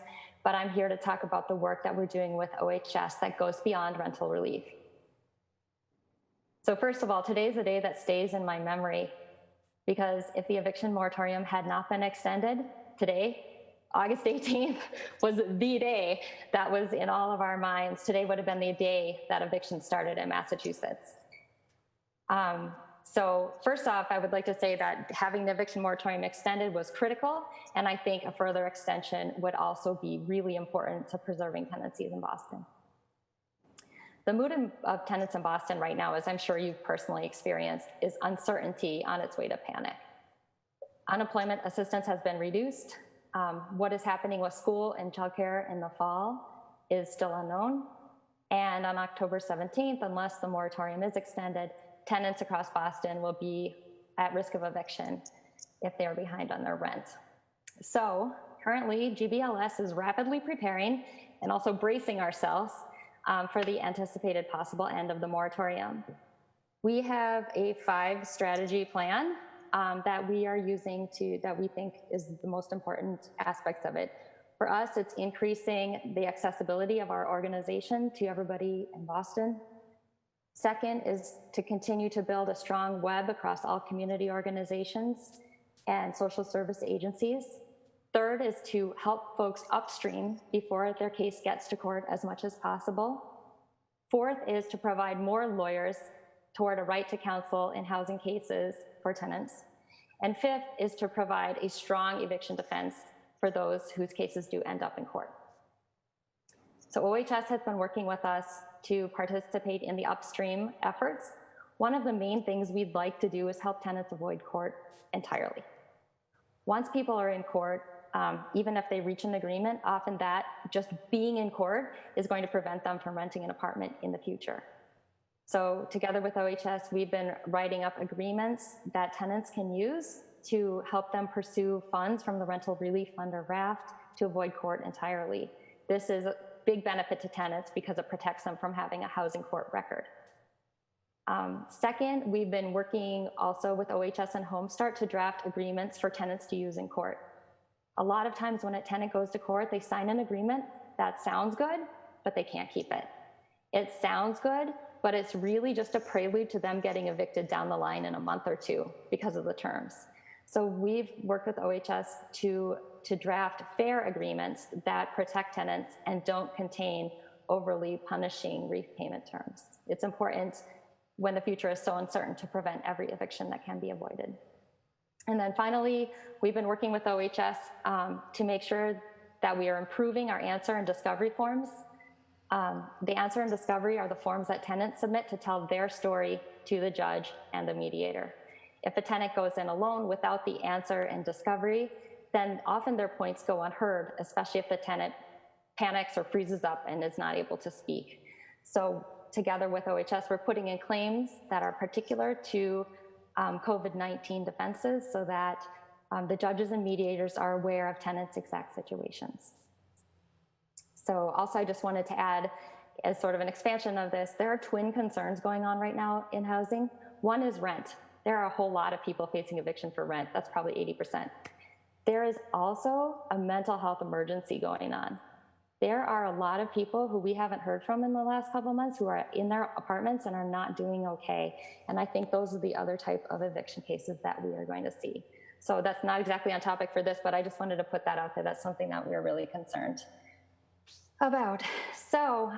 but I'm here to talk about the work that we're doing with OHS that goes beyond rental relief. So first of all, today's a day that stays in my memory, because if the eviction moratorium had not been extended, today, August 18th, was the day that was in all of our minds. Today would have been the day that eviction started in Massachusetts. So first off, I would like to say that having the eviction moratorium extended was critical, and I think a further extension would also be really important to preserving tenancies in Boston. The mood of tenants in Boston right now, as I'm sure you've personally experienced, is uncertainty on its way to panic. Unemployment assistance has been reduced. What is happening with school and childcare in the fall is still unknown. And and on October 17th, unless the moratorium is extended, tenants across Boston will be at risk of eviction if they are behind on their rent. So currently, GBLS is rapidly preparing and also bracing ourselves for the anticipated possible end of the moratorium. We have a 5-strategy plan that we are using that we think is the most important aspects of it. For us, it's increasing the accessibility of our organization to everybody in Boston. Second is to continue to build a strong web across all community organizations and social service agencies. Third is to help folks upstream before their case gets to court as much as possible. Fourth is to provide more lawyers toward a right to counsel in housing cases for tenants. And fifth is to provide a strong eviction defense for those whose cases do end up in court. So OHS has been working with us to participate in the upstream efforts. One of the main things we'd like to do is help tenants avoid court entirely. Once people are in court, even if they reach an agreement, often that just being in court is going to prevent them from renting an apartment in the future. So together with OHS, we've been writing up agreements that tenants can use to help them pursue funds from the Rental Relief Fund or RAFT to avoid court entirely. This is a big benefit to tenants because it protects them from having a housing court record. Second, we've been working also with OHS and HomeStart to draft agreements for tenants to use in court. A lot of times when a tenant goes to court, they sign an agreement that sounds good, but they can't keep it. It sounds good, but it's really just a prelude to them getting evicted down the line in a month or two because of the terms. So we've worked with OHS to draft fair agreements that protect tenants and don't contain overly punishing repayment terms. It's important when the future is so uncertain to prevent every eviction that can be avoided. And then finally, we've been working with OHS to make sure that we are improving our answer and discovery forms. The answer and discovery are the forms that tenants submit to tell their story to the judge and the mediator. If a tenant goes in alone without the answer and discovery, then often their points go unheard, especially if the tenant panics or freezes up and is not able to speak. So together with OHS, we're putting in claims that are particular to COVID-19 defenses so that the judges and mediators are aware of tenants' exact situations. So also I just wanted to add, as sort of an expansion of this, there are twin concerns going on right now in housing. One is rent. There are a whole lot of people facing eviction for rent. That's probably 80%. There is also a mental health emergency going on. There are a lot of people who we haven't heard from in the last couple of months who are in their apartments and are not doing okay. And I think those are the other type of eviction cases that we are going to see. So that's not exactly on topic for this, but I just wanted to put that out there. That's something that we're really concerned about. So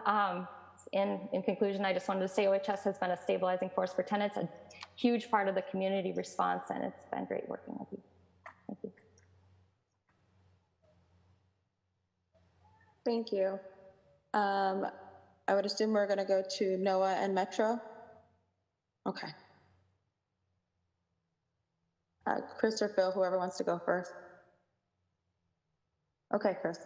in conclusion, I just wanted to say OHS has been a stabilizing force for tenants, a huge part of the community response, and it's been great working with you. Thank you. Thank you. I would assume we're going to go to NOAA and Metro. Okay. Chris or Phil, whoever wants to go first. Okay, Chris.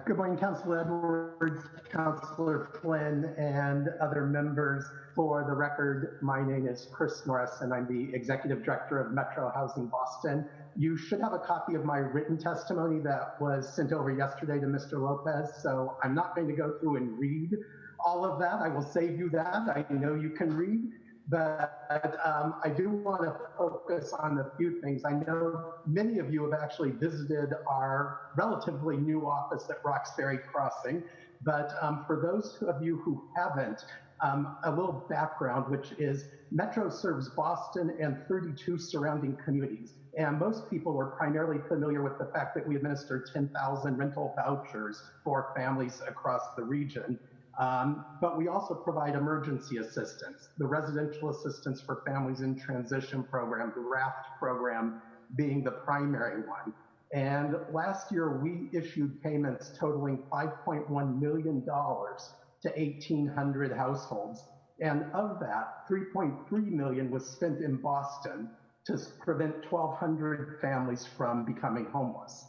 Good morning, Councilor Edwards, Councilor Flynn, and other members. For the record, my name is Chris Norris, and I'm the Executive Director of Metro Housing Boston. You should have a copy of my written testimony that was sent over yesterday to Mr. Lopez, so I'm not going to go through and read all of that. I will save you that. I know you can read. But I do want to focus on a few things. I know many of you have actually visited our relatively new office at Roxbury Crossing, but for those of you who haven't, a little background, which is Metro serves Boston and 32 surrounding communities. And most people are primarily familiar with the fact that we administer 10,000 rental vouchers for families across the region. But we also provide emergency assistance, the residential assistance for families in transition program, the RAFT program being the primary one. And last year we issued payments totaling $5.1 million to 1,800 households. And of that, $3.3 million was spent in Boston to prevent 1,200 families from becoming homeless.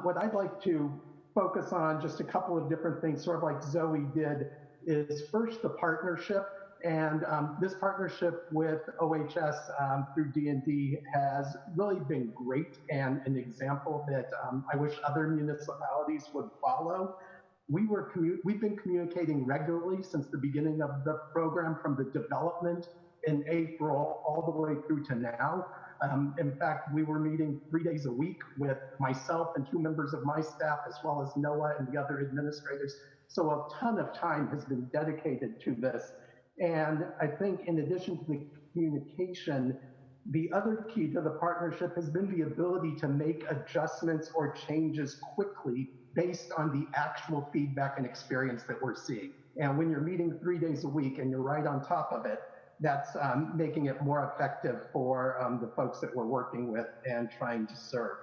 What I'd like to focus on just a couple of different things, sort of like Zoe did, is first the partnership. And this partnership with OHS through D&D has really been great and an example that I wish other municipalities would follow. We've been communicating regularly since the beginning of the program, from the development in April all the way through to now. In fact, we were meeting 3 days a week with myself and 2 members of my staff, as well as Noah and the other administrators. So a ton of time has been dedicated to this. And I think in addition to the communication, the other key to the partnership has been the ability to make adjustments or changes quickly based on the actual feedback and experience that we're seeing. And when you're meeting 3 days a week and you're right on top of it, that's making it more effective for the folks that we're working with and trying to serve.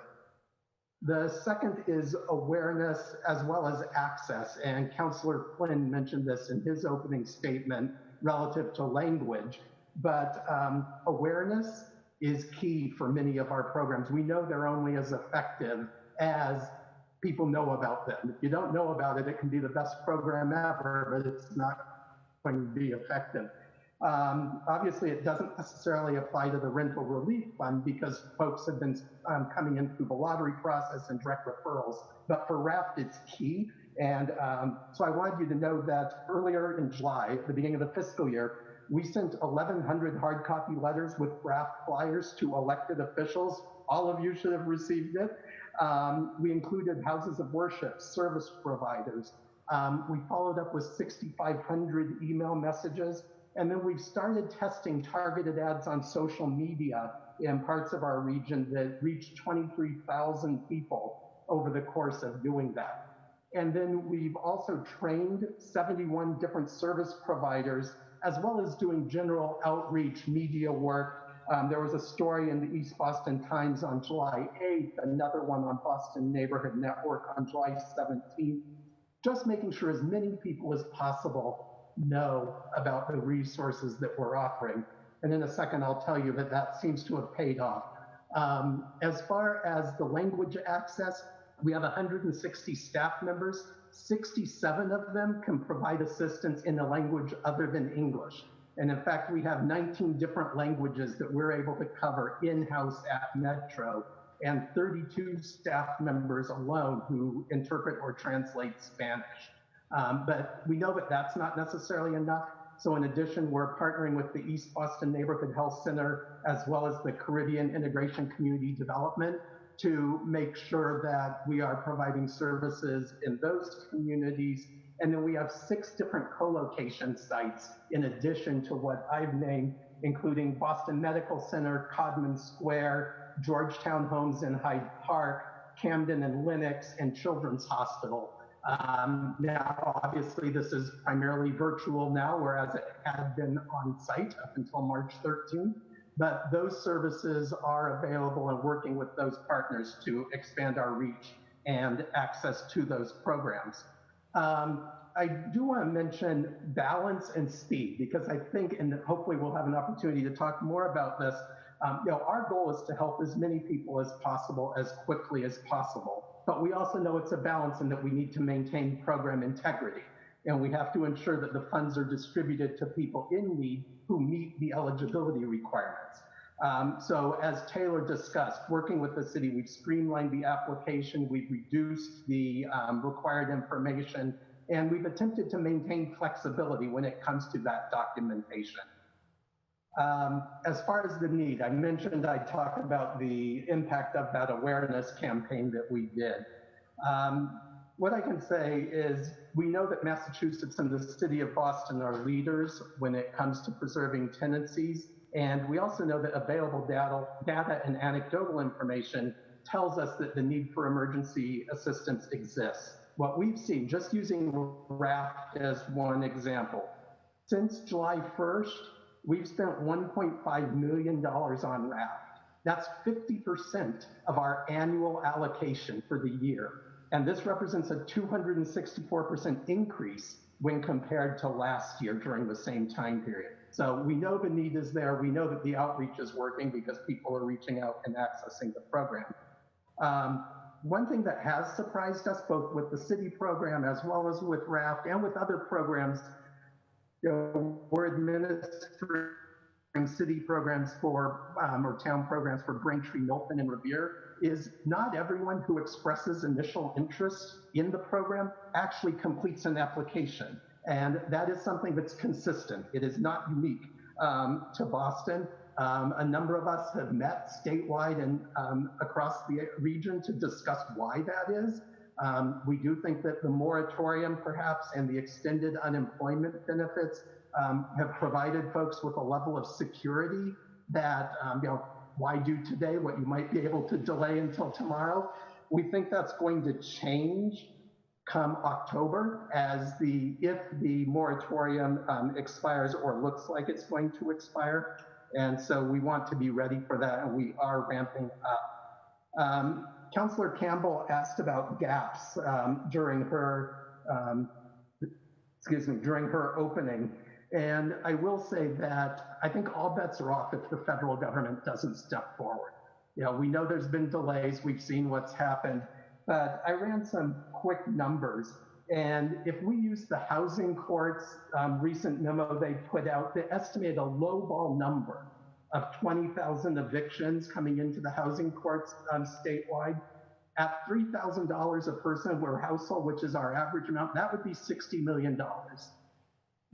The second is awareness as well as access. And Councillor Flynn mentioned this in his opening statement relative to language, but awareness is key for many of our programs. We know they're only as effective as people know about them. If you don't know about it, it can be the best program ever, but it's not going to be effective. Obviously, it doesn't necessarily apply to the rental relief fund because folks have been coming in through the lottery process and direct referrals, but for RAFT, it's key. And so I wanted you to know that earlier in July, at the beginning of the fiscal year, we sent 1,100 hard copy letters with RAFT flyers to elected officials. All of you should have received it. We included houses of worship, service providers. We followed up with 6,500 email messages. And then we've started testing targeted ads on social media in parts of our region that reached 23,000 people over the course of doing that. And then we've also trained 71 different service providers, as well as doing general outreach media work. There was a story in the East Boston Times on July 8th, another one on Boston Neighborhood Network on July 17th, just making sure as many people as possible know about the resources that we're offering. And in a second, I'll tell you that that seems to have paid off. As far as the language access, we have 160 staff members. 67 of them can provide assistance in a language other than English. And in fact, we have 19 different languages that we're able to cover in-house at Metro, and 32 staff members alone who interpret or translate Spanish. But we know that that's not necessarily enough. So in addition, we're partnering with the East Boston Neighborhood Health Center, as well as the Caribbean Integration Community Development, to make sure that we are providing services in those communities. And then we have 6 different co-location sites in addition to what I've named, including Boston Medical Center, Codman Square, Georgetown Homes in Hyde Park, Camden and Lenox, and Children's Hospital. Now, obviously, this is primarily virtual now, whereas it had been on site up until March 13th. But those services are available and working with those partners to expand our reach and access to those programs. I do want to mention balance and speed, because I think, and hopefully we'll have an opportunity to talk more about this, our goal is to help as many people as possible, as quickly as possible. But we also know it's a balance and that we need to maintain program integrity. And we have to ensure that the funds are distributed to people in need who meet the eligibility requirements. So as Taylor discussed, working with the city, we've streamlined the application, we've reduced the required information, and we've attempted to maintain flexibility when it comes to that documentation. As far as the need, I mentioned I'd talk about the impact of that awareness campaign that we did. What I can say is we know that Massachusetts and the city of Boston are leaders when it comes to preserving tenancies. And we also know that available data and anecdotal information tells us that the need for emergency assistance exists. What we've seen, just using RAFT as one example, since July 1st, we've spent $1.5 million on RAFT. That's 50% of our annual allocation for the year. And this represents a 264% increase when compared to last year during the same time period. So we know the need is there. We know that the outreach is working because people are reaching out and accessing the program. One thing that has surprised us, both with the city program as well as with RAFT and with other programs, we're administering city programs for, or town programs for Braintree, Milton, and Revere, is not everyone who expresses initial interest in the program actually completes an application. And that is something that's consistent. It is not unique to Boston. A number of us have met statewide and across the region to discuss why that is. We do think that the moratorium perhaps and the extended unemployment benefits have provided folks with a level of security that, why do today what you might be able to delay until tomorrow? We think that's going to change come October if the moratorium expires or looks like it's going to expire. And so we want to be ready for that, and we are ramping up. Councillor Campbell asked about gaps during her opening. And I will say that I think all bets are off if the federal government doesn't step forward. We know there's been delays. We've seen what's happened, but I ran some quick numbers. And if we use the housing court's recent memo they put out, they estimate a lowball number of 20,000 evictions coming into the housing courts statewide. At $3,000 a person per household, which is our average amount, that would be $60 million.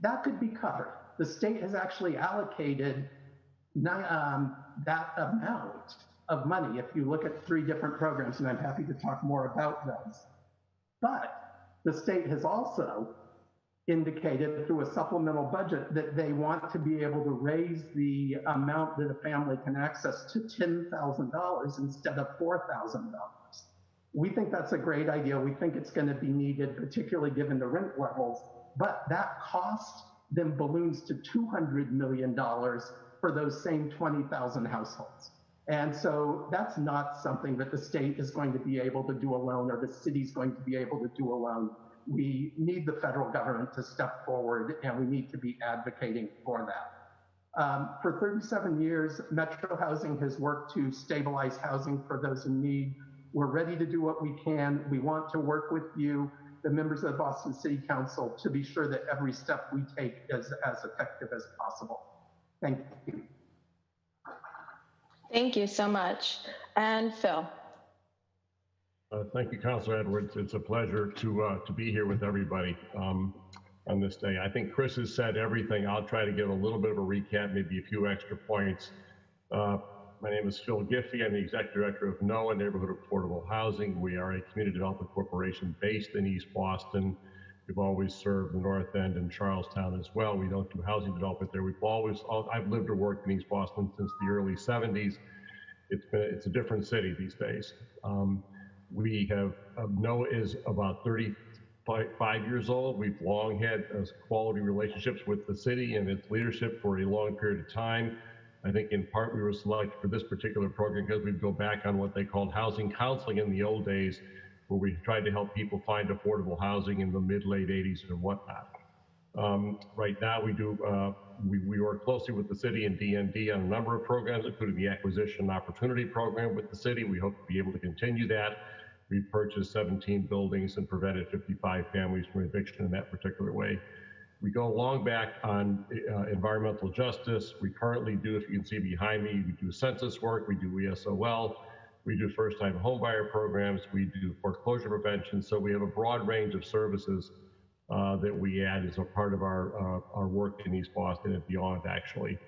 That could be covered. The state has actually allocated that amount of money if you look at 3 different programs, and I'm happy to talk more about those. But the state has also indicated through a supplemental budget that they want to be able to raise the amount that a family can access to $10,000 instead of $4,000. We think that's a great idea. We think it's going to be needed, particularly given the rent levels. But that cost then balloons to $200 million for those same 20,000 households. And so that's not something that the state is going to be able to do alone or the city's going to be able to do alone. We need the federal government to step forward, and we need to be advocating for that. For 37 years, Metro Housing has worked to stabilize housing for those in need. We're ready to do what we can. We want to work with you, the members of the Boston City Council, to be sure that every step we take is as effective as possible. Thank you. Thank you so much. And Phil. Thank you, Councilor Edwards. It's a pleasure to be here with everybody on this day. I think Chris has said everything. I'll try to give a little bit of a recap, maybe a few extra points. My name is Phil Giffey. I'm the Executive Director of NOAA, Neighborhood Affordable Housing. We are a community development corporation based in East Boston. We've always served the North End and Charlestown as well. We don't do housing development there. I've lived or worked in East Boston since the early 70s. It's a different city these days. We have, NOAA is about 35 years old. We've long had quality relationships with the city and its leadership for a long period of time. I think in part we were selected for this particular program because we'd go back on what they called housing counseling in the old days, where we tried to help people find affordable housing in the mid-late 80s and whatnot. Right now we work closely with the city and DND on a number of programs, including the Acquisition Opportunity Program with the city. We hope to be able to continue that. We've purchased 17 buildings and prevented 55 families from eviction in that particular way. We go long back on environmental justice. We currently do, if you can see behind me, we do census work, we do ESOL, we do first-time homebuyer programs, we do foreclosure prevention. So we have a broad range of services that we add as a part of our work in East Boston and beyond, actually.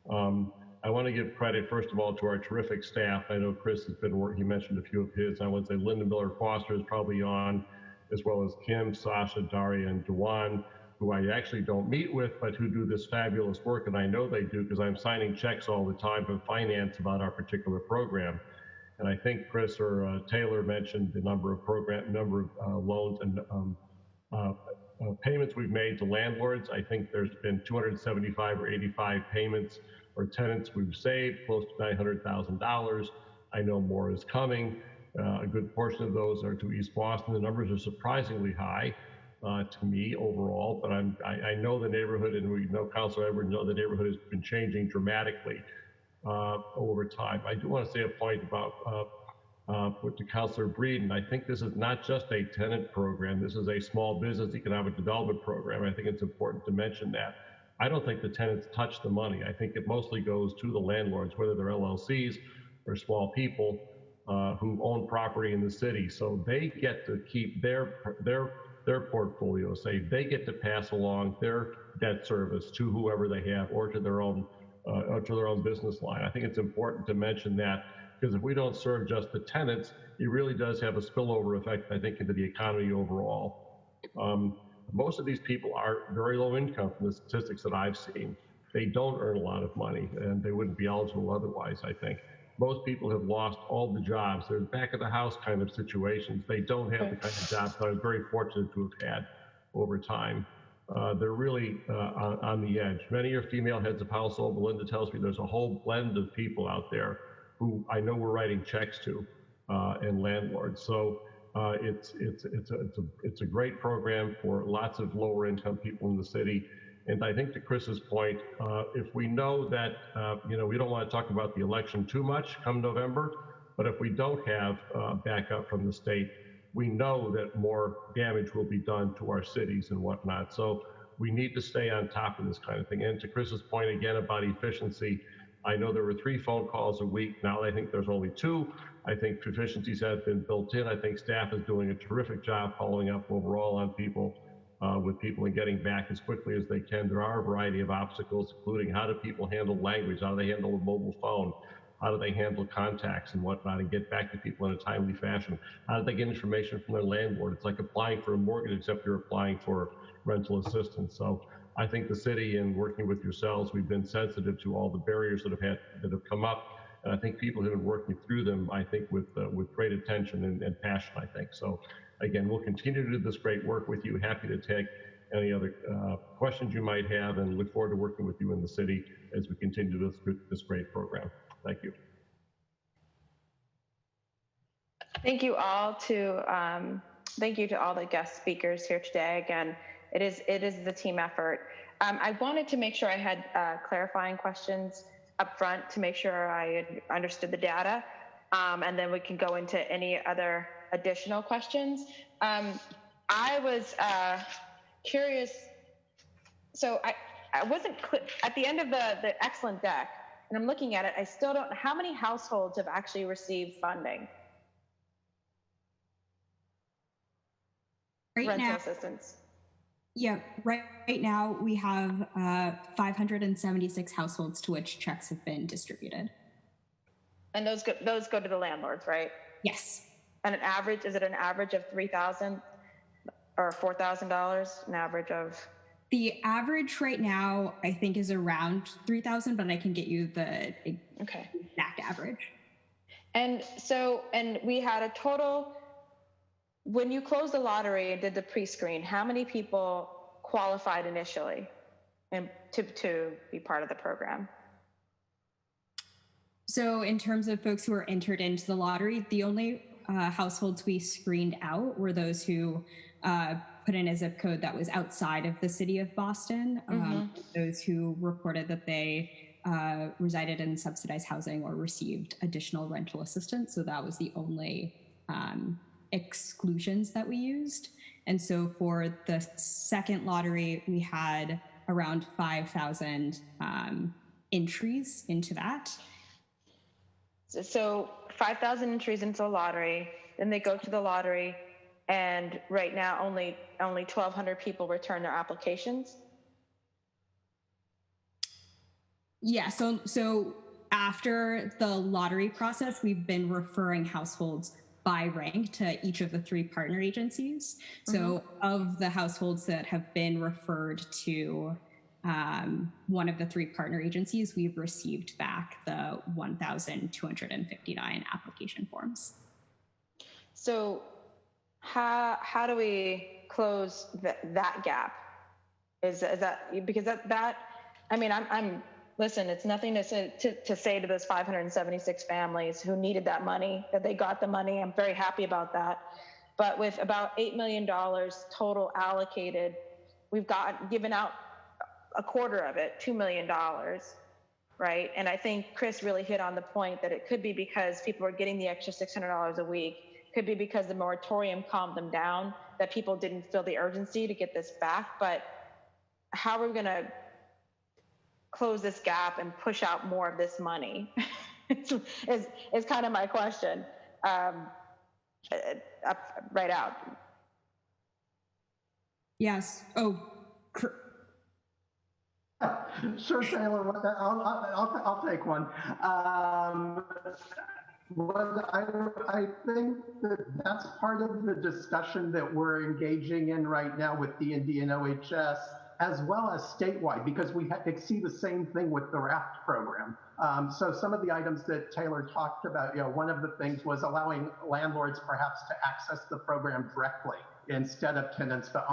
I want to give credit, first of all, to our terrific staff. I know Chris has been working, he mentioned a few of his. I want to say Linda Miller-Foster is probably on, as well as Kim, Sasha, Daria, and Dewan, who I actually don't meet with, but who do this fabulous work, and I know they do because I'm signing checks all the time from finance about our particular program. And I think Chris or Taylor mentioned the number of loans and payments we've made to landlords. I think there's been 275 or 85 payments or tenants we've saved, close to $900,000. I know more is coming. A good portion of those are to East Boston. The numbers are surprisingly high to me overall, but I know the neighborhood, and we know Councilor Edwards know the neighborhood has been changing dramatically over time. I do want to say a point about put to Councilor Breeden, I think this is not just a tenant program. This is a small business economic development program. I think it's important to mention that. I don't think the tenants touch the money. I think it mostly goes to the landlords, whether they're LLCs or small people who own property in the city. So they get to keep their portfolio safe. They get to pass along their debt service to whoever they have or to their own business line. I think it's important to mention that, because if we don't serve just the tenants, it really does have a spillover effect, I think, into the economy overall. Most of these people are very low income from the statistics that I've seen. They don't earn a lot of money, and they wouldn't be eligible otherwise, I think. Most people have lost all the jobs. They're back of the house kind of situations. They don't have the kind of jobs that I'm very fortunate to have had over time. They're really on the edge. Many are female heads of household. Belinda tells me there's a whole blend of people out there who I know we're writing checks to, and landlords. So it's a great program for lots of lower income people in the city. And I think to Chris's point, if we know that, we don't want to talk about the election too much come November, but if we don't have backup from the state, we know that more damage will be done to our cities and whatnot. So we need to stay on top of this kind of thing. And to Chris's point again about efficiency, I know there were 3 phone calls a week. Now I think there's only 2. I think efficiencies have been built in. I think staff is doing a terrific job following up overall on people, with people and getting back as quickly as they can. There are a variety of obstacles, including how do people handle language? How do they handle a mobile phone? How do they handle contacts and whatnot and get back to people in a timely fashion? How do they get information from their landlord? It's like applying for a mortgage, except you're applying for rental assistance. So I think the city, and working with yourselves, we've been sensitive to all the barriers that have come up. And I think people have been working through them, I think, with great attention and passion, I think. So again, we'll continue to do this great work with you. Happy to take any other questions you might have, and look forward to working with you in the city as we continue this great program. Thank you. Thank you all to all the guest speakers here today. Again, it is the team effort. I wanted to make sure I had clarifying questions up front to make sure I understood the data, and then we can go into any other additional questions. I was curious. So I wasn't clear at the end of the excellent deck, and I'm looking at it. I still don't. How many households have actually received funding? Rental assistance. Yeah, right now we have 576 households to which checks have been distributed. And those go to the landlords, right? Yes. And is it an average of $3,000 or $4,000? An average of? The average right now, I think, is around 3,000, but I can get you the exact average. And we had a total. When you closed the lottery and did the pre-screen, how many people qualified initially and to be part of the program? So in terms of folks who were entered into the lottery, the only households we screened out were those who put in a zip code that was outside of the city of Boston, those who reported that they resided in subsidized housing or received additional rental assistance. So that was the only exclusions that we used. And so for the second lottery, we had around 5,000 entries into that. So 5,000 entries into the lottery, then they go to the lottery, and right now only 1,200 people return their applications? Yeah, so after the lottery process, we've been referring households by rank to each of the 3 partner agencies. So of the households that have been referred to one of the 3 partner agencies, we've received back the 1,259 application forms. So how do we close that gap? Is that because that I mean, I'm listen, it's nothing to say to those 576 families who needed that money, that they got the money. I'm very happy about that. But with about $8 million total allocated, we've given out a quarter of it, $2 million. right? And I think Chris really hit on the point that it could be because people are getting the extra $600 a week, could be because the moratorium calmed them down, that people didn't feel the urgency to get this back. But how are we going to close this gap and push out more of this money is kind of my question. Right out. Yes. Oh, sure, Taylor. I'll take one. I think that's part of the discussion that we're engaging in right now with D&D and OHS, as well as statewide, because we see the same thing with the RAFT program. So some of the items that Taylor talked about, one of the things was allowing landlords perhaps to access the program directly instead of tenants, but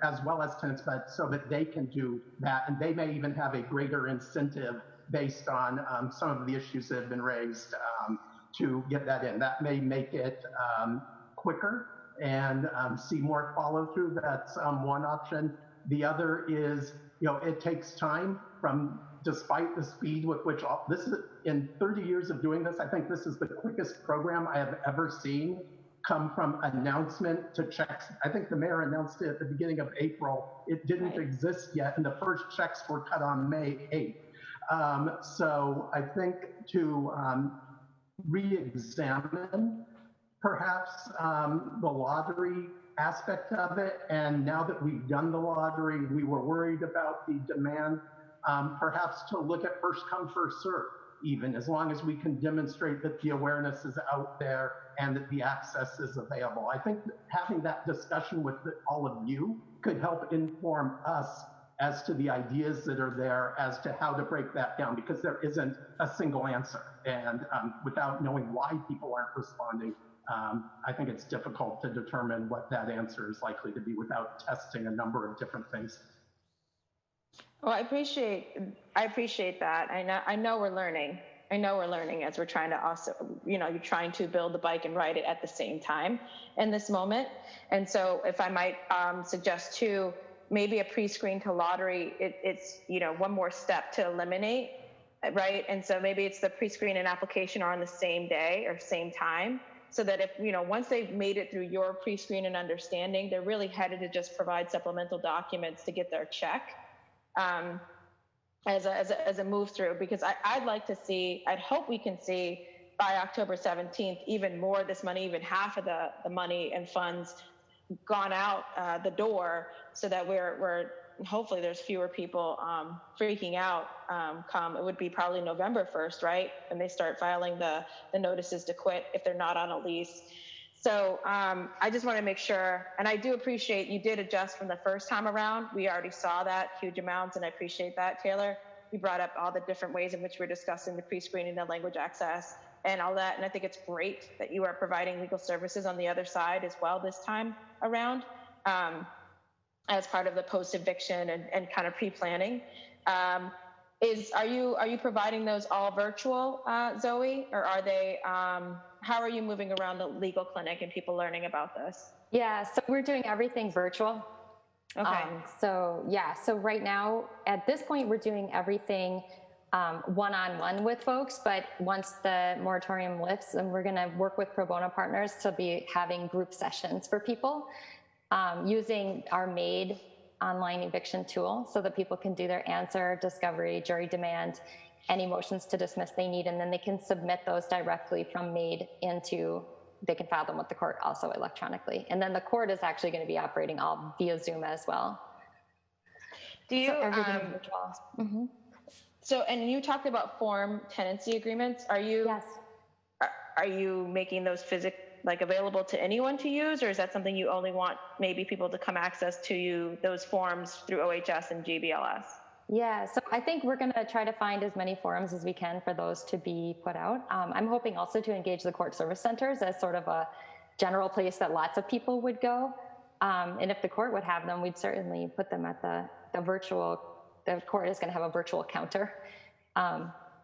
as well as tenants, but so that they can do that, and they may even have a greater incentive based on some of the issues that have been raised to get that in. That may make it quicker and see more follow through. That's one option. The other is, it takes time despite the speed with which this is, in 30 years of doing this, I think this is the quickest program I have ever seen come from announcement to checks. I think the mayor announced it at the beginning of April. It didn't exist yet, and the first checks were cut on May 8th. So I think to re-examine perhaps the lottery aspect of it, and now that we've done the lottery, we were worried about the demand, perhaps to look at first come, first serve, even as long as we can demonstrate that the awareness is out there and that the access is available. I think that having that discussion with all of you could help inform us as to the ideas that are there as to how to break that down, because there isn't a single answer. And without knowing why people aren't responding, I think it's difficult to determine what that answer is likely to be without testing a number of different things. Well, I appreciate that. I know we're learning. I know we're learning as we're trying to also, you're trying to build the bike and ride it at the same time in this moment. And so if I might suggest too, maybe a pre-screen to lottery, it's, one more step to eliminate, right? And so maybe it's the pre-screen and application are on the same day or same time, so that if, once they've made it through your pre-screen and understanding, they're really headed to just provide supplemental documents to get their check. As a move through, because I'd hope we can see by October 17th, even more of this money, even half of the money and funds gone out the door, so that we're hopefully there's fewer people freaking out come, it would be probably November 1st, right? And they start filing the notices to quit if they're not on a lease. So I just want to make sure, and I do appreciate you did adjust from the first time around. We already saw that huge amounts, and I appreciate that, Taylor. You brought up all the different ways in which we're discussing the pre-screening, the language access, and all that. And I think it's great that you are providing legal services on the other side as well this time around, as part of the post-eviction and kind of pre-planning. Are you providing those all virtual, Zoe, or are they? How are you moving around the legal clinic and people learning about this? Yeah, so we're doing everything virtual. Okay. So right now, at this point, we're doing everything one-on-one with folks, but once the moratorium lifts, and we're gonna work with pro bono partners to be having group sessions for people using our MAID online eviction tool, so that people can do their answer, discovery, jury demand, any motions to dismiss they need, and then they can submit those directly from MAID they can file them with the court also electronically. And then the court is actually going to be operating all via Zoom as well. Do you, Mm-hmm. So, and you talked about form tenancy agreements. Are you, yes. Are you making those available to anyone to use, or is that something you only want maybe people to come access to you, those forms through OHS and GBLS? Yeah, so I think we're going to try to find as many forums as we can for those to be put out. I'm hoping also to engage the court service centers as sort of a general place that lots of people would go. And if the court would have them, we'd certainly put them at the court is going to have a virtual counter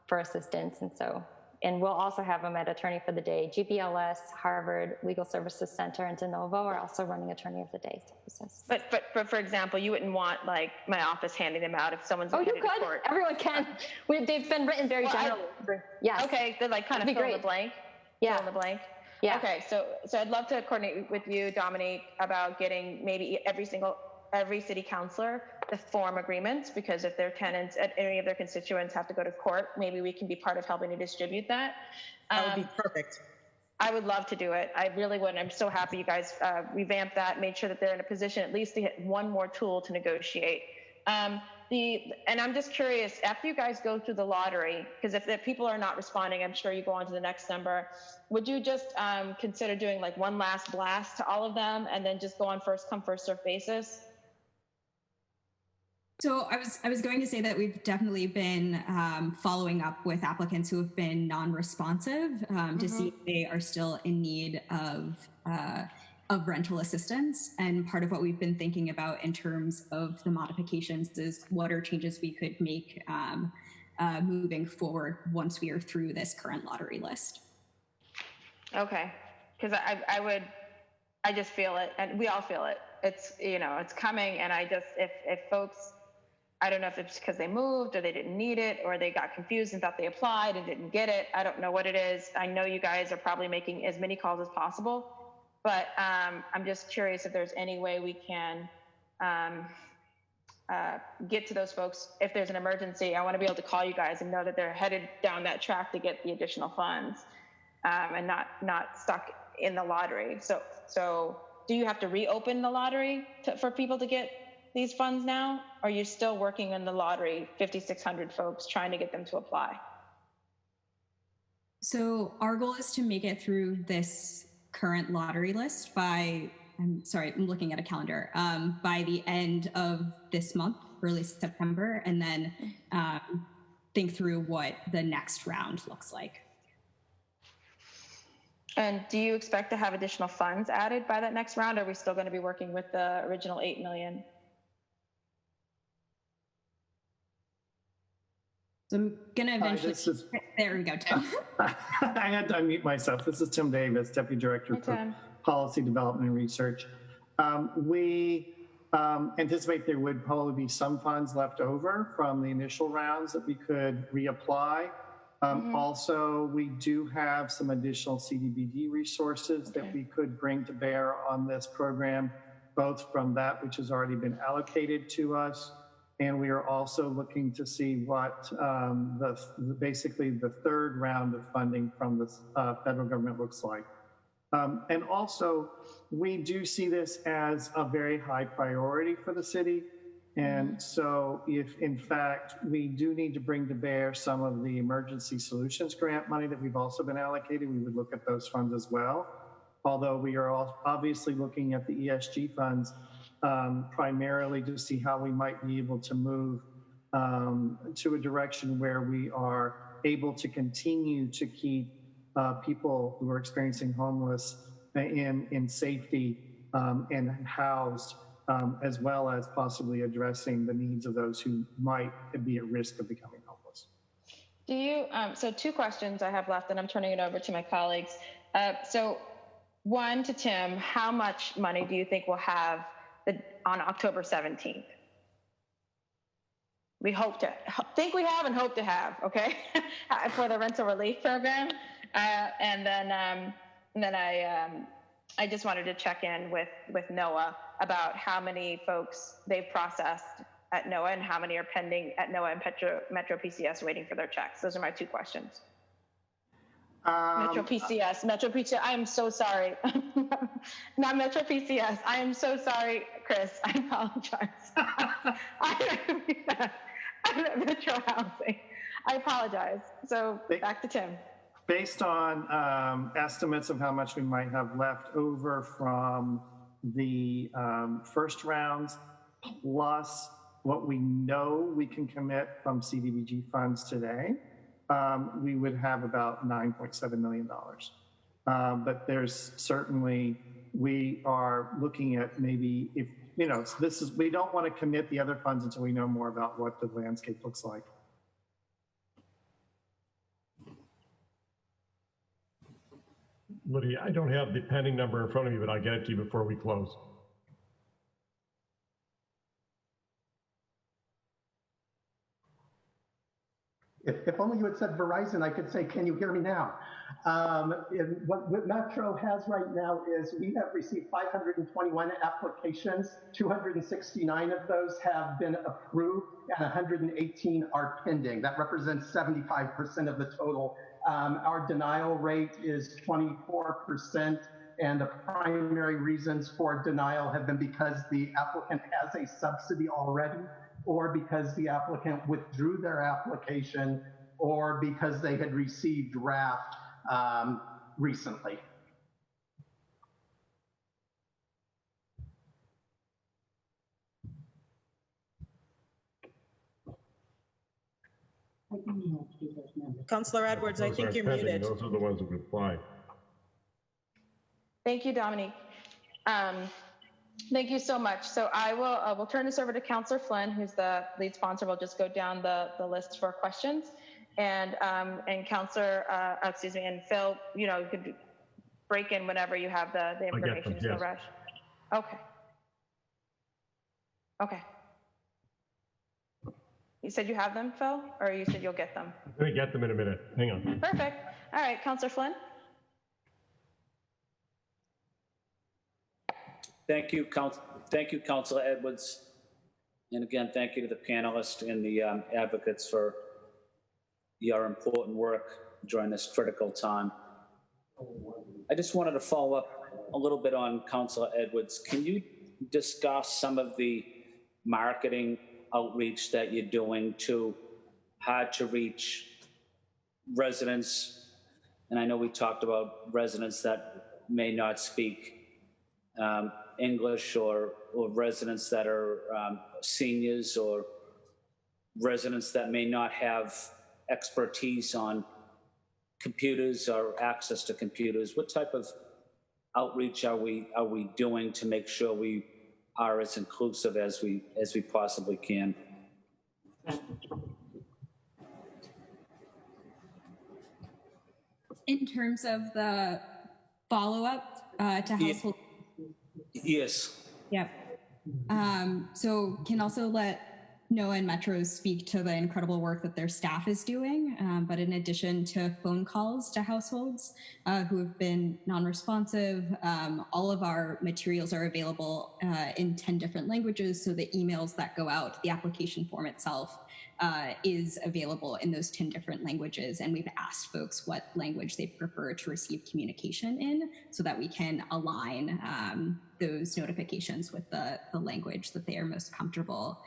for assistance. And so And we'll also have them at Attorney for the Day. GPLS, Harvard Legal Services Center, and De Novo are also running Attorney of the Day services. But for example, you wouldn't want like my office handing them out if someone's Oh, you headed to could. court. Everyone can. They've been written very generally. Yes. Okay, they're like kind of That'd be fill in the great. blank. Yeah. Fill in the blank. Yeah. Okay, so I'd love to coordinate with you, Dominique, about getting maybe every city councilor to form agreements, because if their tenants at any of their constituents have to go to court, maybe we can be part of helping to distribute that. That would be perfect. I would love to do it. I really would. And I'm so happy you guys revamped that, made sure that they're in a position at least to get one more tool to negotiate. And I'm just curious, after you guys go through the lottery, because if the people are not responding, I'm sure you go on to the next number. Would you just consider doing like one last blast to all of them and then just go on first come, first served basis? So I was going to say that we've definitely been following up with applicants who have been non-responsive to see if they are still in need of rental assistance. And part of what we've been thinking about in terms of the modifications is what are changes we could make moving forward once we are through this current lottery list. Okay, because I just feel it, and we all feel it. It's, you know, it's coming, and if folks, I don't know if it's because they moved or they didn't need it or they got confused and thought they applied and didn't get it. I don't know what it is. I know you guys are probably making as many calls as possible, but I'm just curious if there's any way we can get to those folks. If there's an emergency, I want to be able to call you guys and know that they're headed down that track to get the additional funds and not stuck in the lottery. So do you have to reopen the lottery for people to get these funds now? Or are you still working on the lottery, 5,600 folks, trying to get them to apply? So our goal is to make it through this current lottery list by, I'm looking at a calendar, by the end of this month, early September, and then think through what the next round looks like. And do you expect to have additional funds added by that next round? Or are we still going to be working with the original 8 million? So I'm going to eventually, there we go, Tim. I had to unmute myself. This is Tim Davis, Deputy Director for Policy Development and Research. We anticipate there would probably be some funds left over from the initial rounds that we could reapply. Also, we do have some additional CDBG resources that we could bring to bear on this program, both from that which has already been allocated to us, and we are also looking to see what basically the third round of funding from the federal government looks like. And also, we do see this as a very high priority for the city. And so if in fact we do need to bring to bear some of the emergency solutions grant money that we've also been allocated, we would look at those funds as well. Although we are obviously looking at the ESG funds primarily to see how we might be able to move to a direction where we are able to continue to keep people who are experiencing homeless in safety and housed, as well as possibly addressing the needs of those who might be at risk of becoming homeless. Do you, so 2 questions I have left, and I'm turning it over to my colleagues. So one to Tim, how much money do you think we'll have on October 17th? We think we have and hope to have, okay, for the rental relief program. And then I just wanted to check in with NOAA about how many folks they've processed at NOAA and how many are pending at NOAA and Metro PCS waiting for their checks. Those are my 2 questions. Metro PCS, I am so sorry. Not Metro PCS. I am so sorry, Chris. I apologize. I'm at Metro Housing. I apologize. So back to Tim. Based on estimates of how much we might have left over from the first rounds, plus what we know we can commit from CDBG funds today, we would have about $9.7 million. But there's certainly, we are looking at maybe if, you know, we don't want to commit the other funds until we know more about what the landscape looks like. Lydia, I don't have the pending number in front of me, but I'll get it to you before we close. If only you had said Verizon, I could say, can you hear me now? What Metro has right now is we have received 521 applications. 269 of those have been approved and 118 are pending. That represents 75% of the total. Our denial rate is 24%, and the primary reasons for denial have been because the applicant has a subsidy already, or because the applicant withdrew their application, or because they had received draft recently. Councillor Edwards, I think you're muted. Those are the ones that apply. Thank you, Dominique. Thank you so much. So I will turn this over to Councillor Flynn, who's the lead sponsor. We'll just go down the list for questions. And Councillor, and Phil, you could break in whenever you have the information. Them, yes. No rush. Okay. Okay. You said you have them, Phil, or you said you'll get them? I'm going to get them in a minute. Hang on. Perfect. All right, Councillor Flynn. Thank you, Councillor Edwards. And again, thank you to the panelists and the advocates for your important work during this critical time. I just wanted to follow up a little bit on Councillor Edwards. Can you discuss some of the marketing outreach that you're doing to hard to reach residents? And I know we talked about residents that may not speak English, or residents that are seniors, or residents that may not have expertise on computers or access to computers. What type of outreach are we doing to make sure we are as inclusive as we possibly can? In terms of the follow-up to household. Yes. Yep. So can also let NOAA and Metro speak to the incredible work that their staff is doing. But in addition to phone calls to households who have been non-responsive, all of our materials are available in 10 different languages. So the emails that go out, the application form itself is available in those 10 different languages. And we've asked folks what language they prefer to receive communication in so that we can align those notifications with the language that they are most comfortable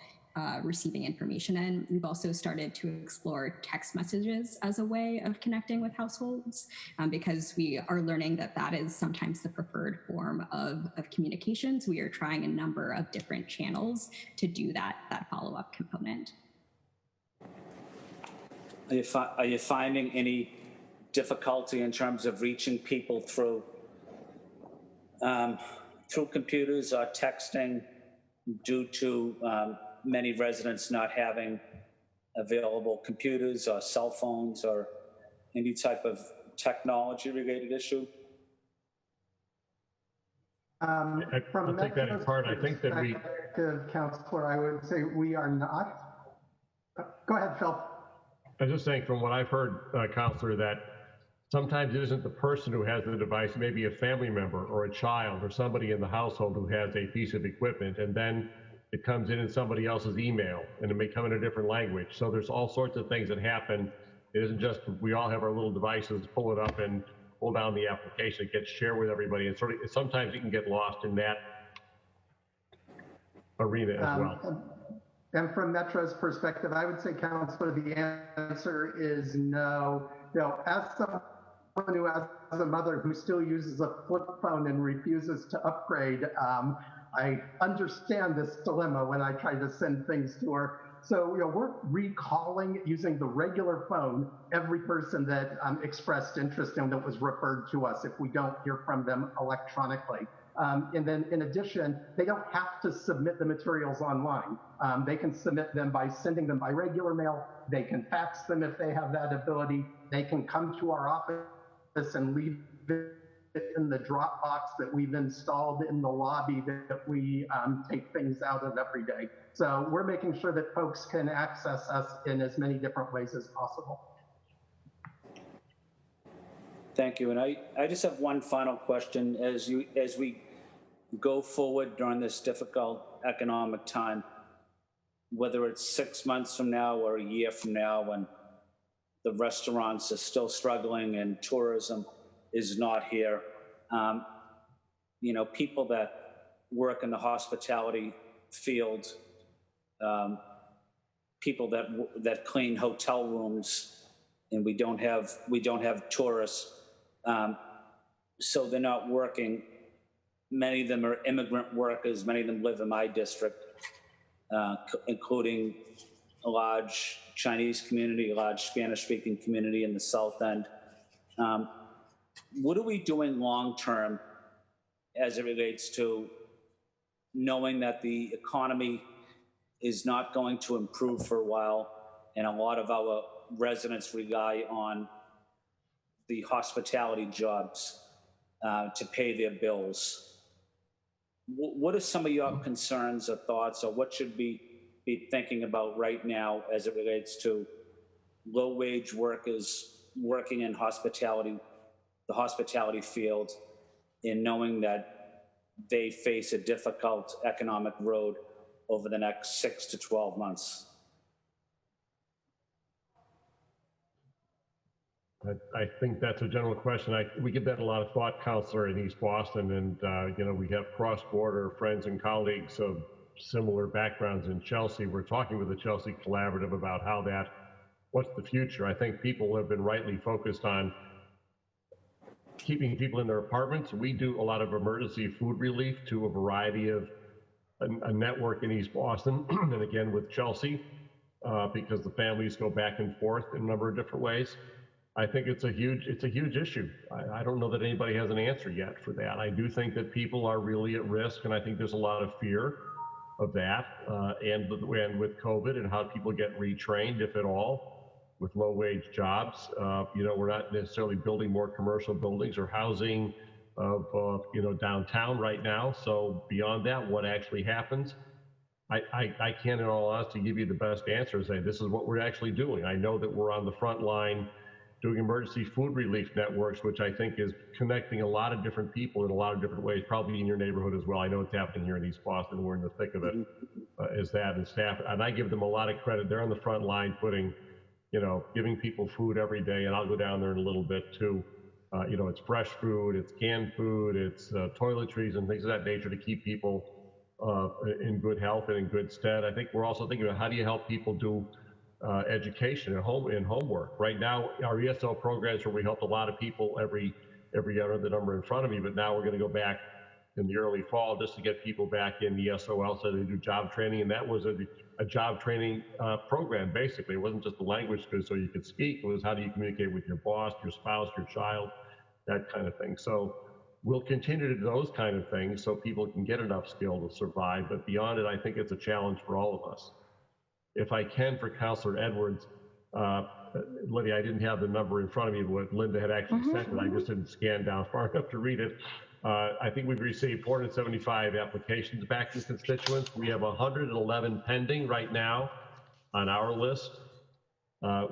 receiving information in. We've also started to explore text messages as a way of connecting with households because we are learning that that is sometimes the preferred form of communications. We are trying a number of different channels to do that follow-up component. Are you finding any difficulty in terms of reaching people through computers or texting due to many residents not having available computers or cell phones or any type of technology related issue? From I'll take that in part. I think that we... Councillor, I would say we are not. Go ahead, Phil. I was just saying, from what I've heard, Councillor, that sometimes it isn't the person who has the device, maybe a family member or a child or somebody in the household who has a piece of equipment, and then it comes in somebody else's email, and it may come in a different language. So there's all sorts of things that happen. It isn't just we all have our little devices, pull it up and pull down the application. It gets shared with everybody, and sometimes you can get lost in that arena as well. And from Metro's perspective, I would say, Councillor, the answer is no. As someone who has a mother who still uses a flip phone and refuses to upgrade, I understand this dilemma when I try to send things to her. So, we're recalling using the regular phone every person that expressed interest and that was referred to us if we don't hear from them electronically. And then in addition, they don't have to submit the materials online. They can submit them by sending them by regular mail. They can fax them if they have that ability. They can come to our office and leave it in the Dropbox that we've installed in the lobby that we take things out of every day. So we're making sure that folks can access us in as many different ways as possible. Thank you. And I just have one final question. As we go forward during this difficult economic time, whether it's 6 months from now or a year from now, when the restaurants are still struggling and tourism is not here, you know, people that work in the hospitality field, people that clean hotel rooms, and we don't have tourists, so they're not working. Many of them are immigrant workers. Many of them live in my district, including a large Chinese community, a large Spanish-speaking community in the South End. What are we doing long-term as it relates to knowing that the economy is not going to improve for a while, and a lot of our residents rely on the hospitality jobs to pay their bills? What are some of your concerns or thoughts, or what should we be thinking about right now as it relates to low-wage workers working in hospitality, the hospitality field, in knowing that they face a difficult economic road over the next 6 to 12 months? I think that's a general question. We give that a lot of thought, Counselor, in East Boston, and you know, we have cross-border friends and colleagues of similar backgrounds in Chelsea. We're talking with the Chelsea Collaborative about what's the future. I think people have been rightly focused on keeping people in their apartments. We do a lot of emergency food relief to a variety of a network in East Boston, and again with Chelsea, because the families go back and forth in a number of different ways. I think it's a huge issue. I don't know that anybody has an answer yet for that. I do think that people are really at risk, and I think there's a lot of fear of that, and with COVID and how people get retrained, if at all, with low-wage jobs. You know, we're not necessarily building more commercial buildings or housing of you know, downtown right now. So beyond that, what actually happens? I can't, in all honesty, give you the best answer and say this is what we're actually doing. I know that we're on the front line doing emergency food relief networks, which I think is connecting a lot of different people in a lot of different ways, probably in your neighborhood as well. I know it's happening here in East Boston. We're in the thick of it, is that, and staff. And I give them a lot of credit. They're on the front line putting, you know, giving people food every day, and I'll go down there in a little bit too. You know, it's fresh food, it's canned food, it's toiletries and things of that nature to keep people in good health and in good stead. I think we're also thinking about how do you help people do education and homework. Right now, our ESL programs where we helped a lot of people every other the number in front of me, but now we're going to go back in the early fall just to get people back in the SOL so they do job training, and that was a job training program basically. It wasn't just the language so you could speak, it was how do you communicate with your boss, your spouse, your child, that kind of thing. So we'll continue to do those kind of things so people can get enough skill to survive, but beyond it, I think it's a challenge for all of us. If I can, for Councilor Edwards, Lydia, I didn't have the number in front of me, what Linda had actually sent, but I just didn't scan down far enough to read it. I think we've received 475 applications back to constituents. We have 111 pending right now on our list.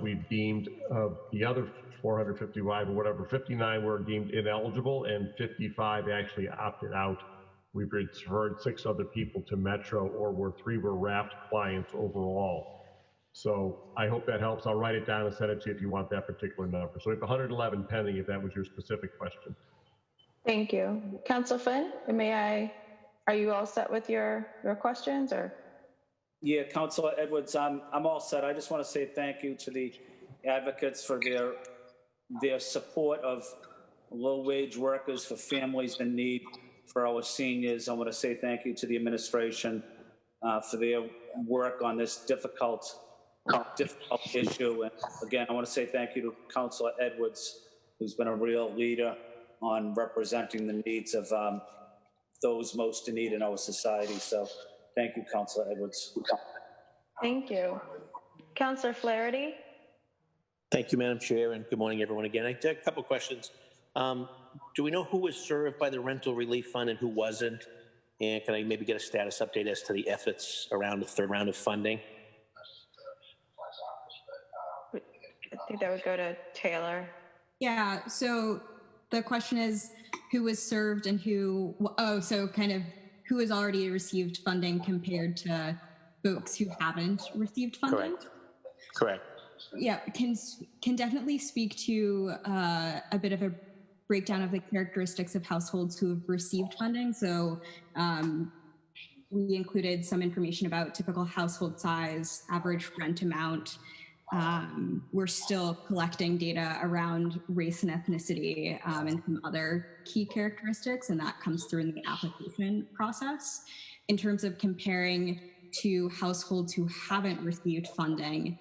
We've deemed the other 455 or whatever, 59 were deemed ineligible and 55 actually opted out. We've referred 6 other people to Metro, or 3 were wrapped clients overall. So I hope that helps. I'll write it down and send it to you if you want that particular number. So we have 111 pending, if that was your specific question. Thank you. Councilor Flynn, are you all set with your questions, or? Yeah, Councilor Edwards, I'm all set. I just want to say thank you to the advocates for their support of low-wage workers, for families in need, for our seniors. I want to say thank you to the administration for their work on this difficult issue. And again, I want to say thank you to Councilor Edwards, who's been a real leader on representing the needs of those most in need in our society. So thank you, Councilor Edwards. Thank you. Councilor Flaherty. Thank you, Madam Chair, and good morning, everyone. Again, I had a couple questions. Do we know who was served by the rental relief fund and who wasn't? And can I maybe get a status update as to the efforts around the third round of funding? I think that would go to Taylor. Yeah, so the question is who was served and who, so kind of who has already received funding compared to folks who haven't received funding? Correct. Yeah, can definitely speak to a bit of a breakdown of the characteristics of households who have received funding. So we included some information about typical household size, average rent amount. We're still collecting data around race and ethnicity and some other key characteristics, and that comes through in the application process. In terms of comparing to households who haven't received funding,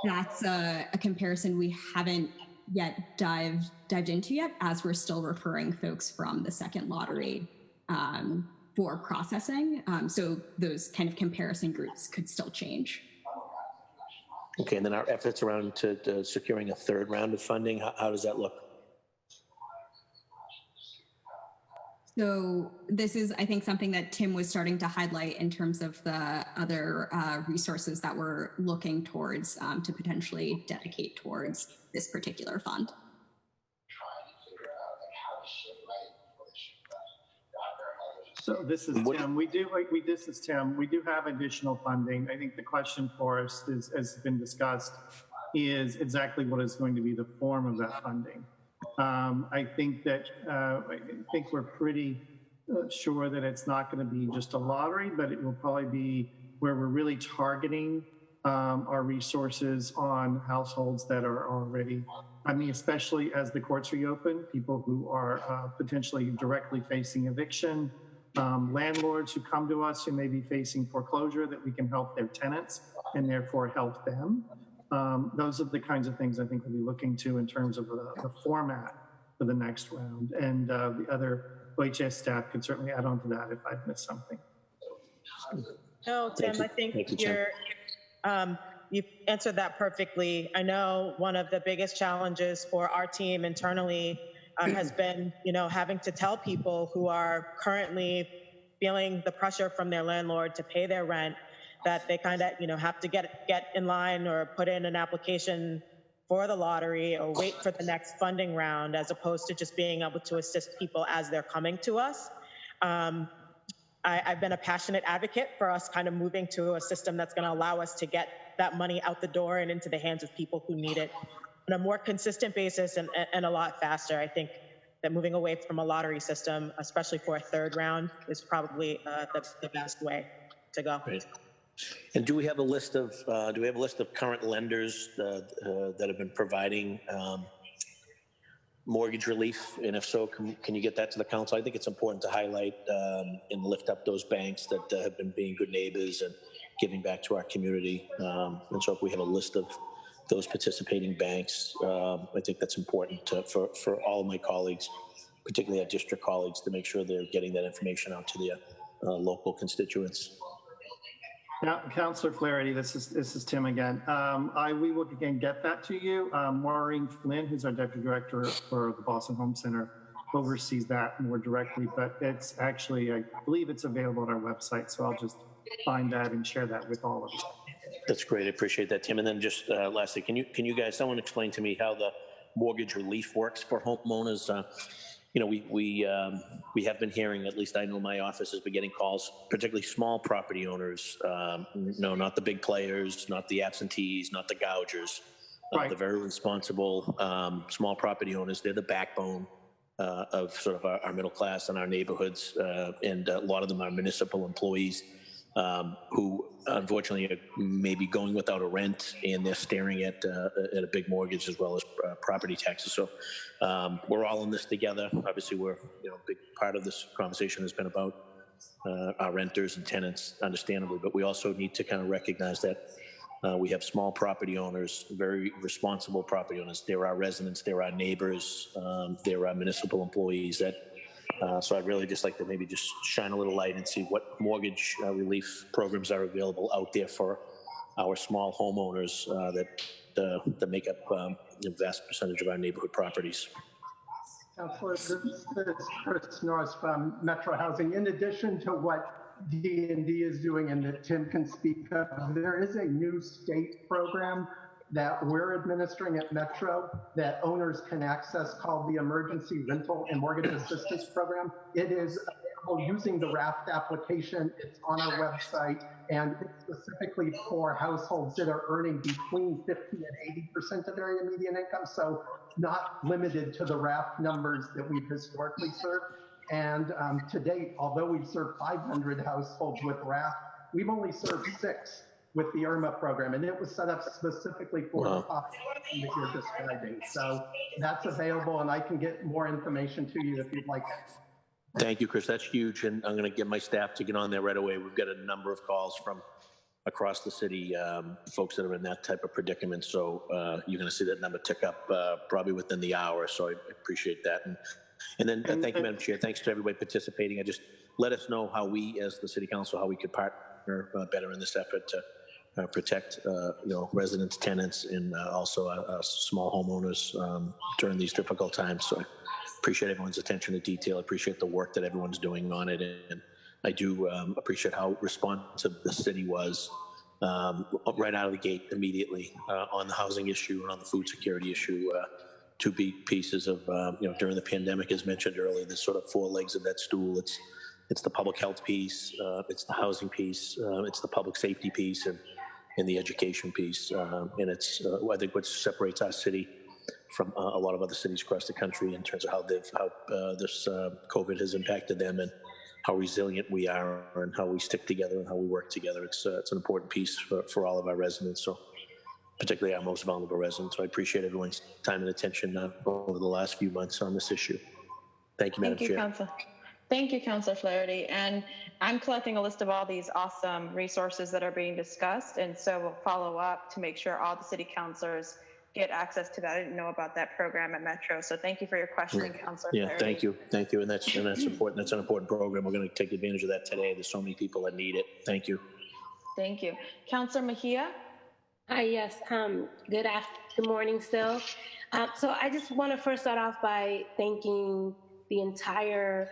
that's a comparison we haven't yet dived into yet, as we're still referring folks from the second lottery for processing. So those kind of comparison groups could still change. Okay, and then our efforts around to securing a third round of funding, how does that look? So this is, I think, something that Tim was starting to highlight in terms of the other resources that we're looking towards to potentially dedicate towards this particular fund. So this is Tim. This is Tim. We do have additional funding. I think the question for us is, has been discussed, is exactly what is going to be the form of that funding. I think we're pretty sure that it's not going to be just a lottery, but it will probably be where we're really targeting our resources on households that are already, I mean, especially as the courts reopen, people who are potentially directly facing eviction, landlords who come to us who may be facing foreclosure, that we can help their tenants and therefore help them. Those are the kinds of things I think we'll be looking to in terms of the format for the next round. And the other OHS staff could certainly add on to that if I've missed something. No, Tim, I think you've answered that perfectly. I know one of the biggest challenges for our team internally has been, having to tell people who are currently feeling the pressure from their landlord to pay their rent that they kind of, have to get in line or put in an application for the lottery or wait for the next funding round, as opposed to just being able to assist people as they're coming to us. I've been a passionate advocate for us kind of moving to a system that's going to allow us to get that money out the door and into the hands of people who need it on a more consistent basis and a lot faster. I think that moving away from a lottery system, especially for a third round, is probably the best way to go. Great. And do we have a list of current lenders that have been providing mortgage relief? And if so, can you get that to the council? I think it's important to highlight and lift up those banks that have been being good neighbors and giving back to our community. And so if we have a list of those participating banks, I think that's important for all of my colleagues, particularly our district colleagues, to make sure they're getting that information out to their local constituents. Now, Councillor Flaherty, this is Tim again. We will again get that to you. Maureen Flynn, who's our Deputy Director for the Boston Home Center, oversees that more directly, but it's actually, I believe it's available on our website, so I'll just find that and share that with all of you. That's great. I appreciate that, Tim. And then just lastly, can you guys, someone explain to me how the mortgage relief works for homeowners? We have been hearing, at least I know my office has been getting calls, particularly small property owners, not the big players, not the absentees, not the gougers, the very responsible small property owners. They're the backbone of sort of our middle class and our neighborhoods, and a lot of them are municipal employees who unfortunately may be going without a rent, and they're staring at a big mortgage as well as property taxes. So we're all in this together. Obviously, a big part of this conversation has been about our renters and tenants, understandably, but we also need to kind of recognize that we have small property owners, very responsible property owners. They're our residents, they're our neighbors, they're our municipal employees. So I'd really just like to maybe just shine a little light and see what mortgage relief programs are available out there for our small homeowners that make up the vast percentage of our neighborhood properties. Councilor, this is Chris Norris from Metro Housing. In addition to what D&D is doing and that Tim can speak of, there is a new state program that we're administering at Metro that owners can access called the Emergency Rental and Mortgage Assistance Program. It is available using the RAFT application. It's on our website, and it's specifically for households that are earning between 50 and 80% of area median income. So not limited to the RAFT numbers that we've historically served. And to date, although we've served 500 households with RAFT, we've only served 6 with the IRMA program, and it was set up specifically for the population that you're describing. So that's available, and I can get more information to you if you'd like it. Thank you, Chris. That's huge, and I'm going to get my staff to get on there right away. We've got a number of calls from across the city, folks that are in that type of predicament. So you're going to see that number tick up probably within the hour. So I appreciate that. And then thank you, Madam Chair. Thanks to everybody participating. Just let us know how we, as the City Council, how we could partner better in this effort to protect, residents, tenants, and also small homeowners during these difficult times. So I appreciate everyone's attention to detail. I appreciate the work that everyone's doing on it. And I do appreciate how responsive the city was right out of the gate immediately on the housing issue and on the food security issue. Two big pieces of, during the pandemic, as mentioned earlier, there's sort of 4 legs of that stool. It's the public health piece, it's the housing piece, it's the public safety piece, and the education piece. And it's, I think, what separates our city from a lot of other cities across the country in terms of how this COVID has impacted them and how resilient we are and how we stick together and how we work together. It's an important piece for all of our residents, so particularly our most vulnerable residents. So I appreciate everyone's time and attention over the last few months on this issue. Thank you, Madam Chair. Council. Thank you, Councilor Flaherty. And I'm collecting a list of all these awesome resources that are being discussed, and so we'll follow up to make sure all the city councilors get access to that. I didn't know about that program at Metro, so thank you for your question, Councilor Flaherty. Thank you, and that's important. That's an important program. We're going to take advantage of that today. There's so many people that need it. Thank you. Thank you, Councilor Mejia. Hi, yes. Good morning still. So I just want to first start off by thanking the entire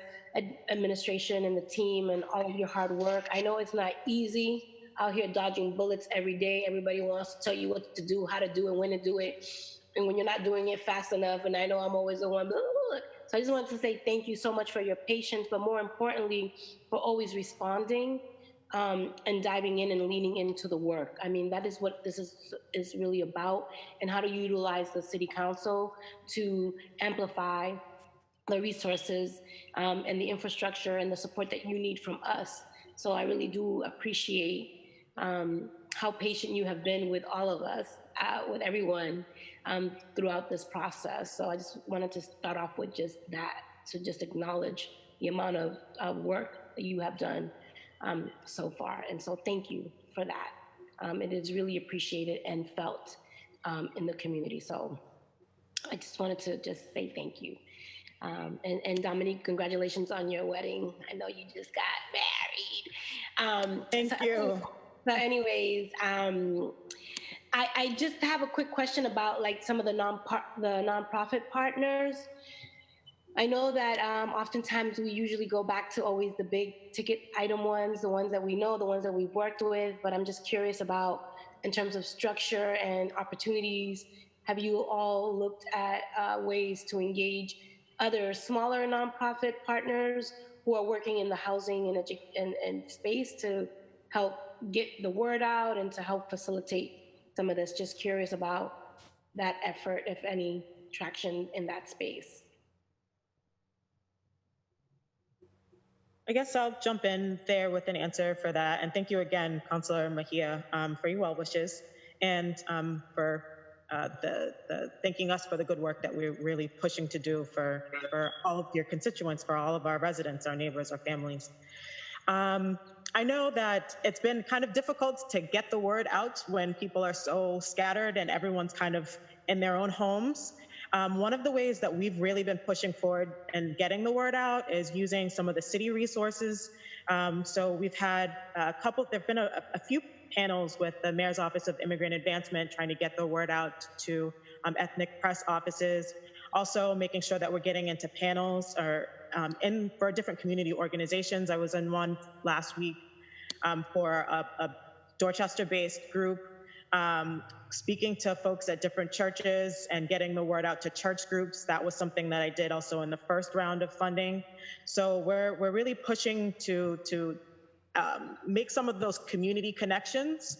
administration and the team and all of your hard work. I know it's not easy out here dodging bullets every day. Everybody wants to tell you what to do, how to do it, when to do it. And when you're not doing it fast enough, and I know I'm always the one, so I just wanted to say thank you so much for your patience, but more importantly, for always responding and diving in and leaning into the work. I mean, that is what this is really about, and how to utilize the city council to amplify the resources and the infrastructure and the support that you need from us. So I really do appreciate how patient you have been with all of us, with everyone throughout this process. So I just wanted to start off with just that, to just acknowledge the amount of work that you have done so far. And so thank you for that. It is really appreciated and felt in the community. So I just wanted to just say thank you. And Dominique, congratulations on your wedding. I know you just got married. Thank you. So anyways, I just have a quick question about like some of the nonprofit partners. I know that oftentimes we usually go back to always the big ticket item ones, the ones that we know, the ones that we've worked with, but I'm just curious about, in terms of structure and opportunities, have you all looked at ways to engage other smaller nonprofit partners who are working in the housing and space to help get the word out and to help facilitate some of this? Just curious about that effort, if any traction in that space. I guess I'll jump in there with an answer for that. And thank you again, Councilor Mejia, for your well wishes and for thanking us for the good work that we're really pushing to do for all of your constituents, for all of our residents, our neighbors, our families. I know that it's been kind of difficult to get the word out when people are so scattered and everyone's kind of in their own homes. One of the ways that we've really been pushing forward and getting the word out is using some of the city resources So we've had there've been a few panels with the Mayor's Office of Immigrant Advancement trying to get the word out to ethnic press offices. Also making sure that we're getting into panels or for different community organizations. I was in one last week for a Dorchester-based group, speaking to folks at different churches and getting the word out to church groups. That was something that I did also in the first round of funding. So we're really pushing to make some of those community connections.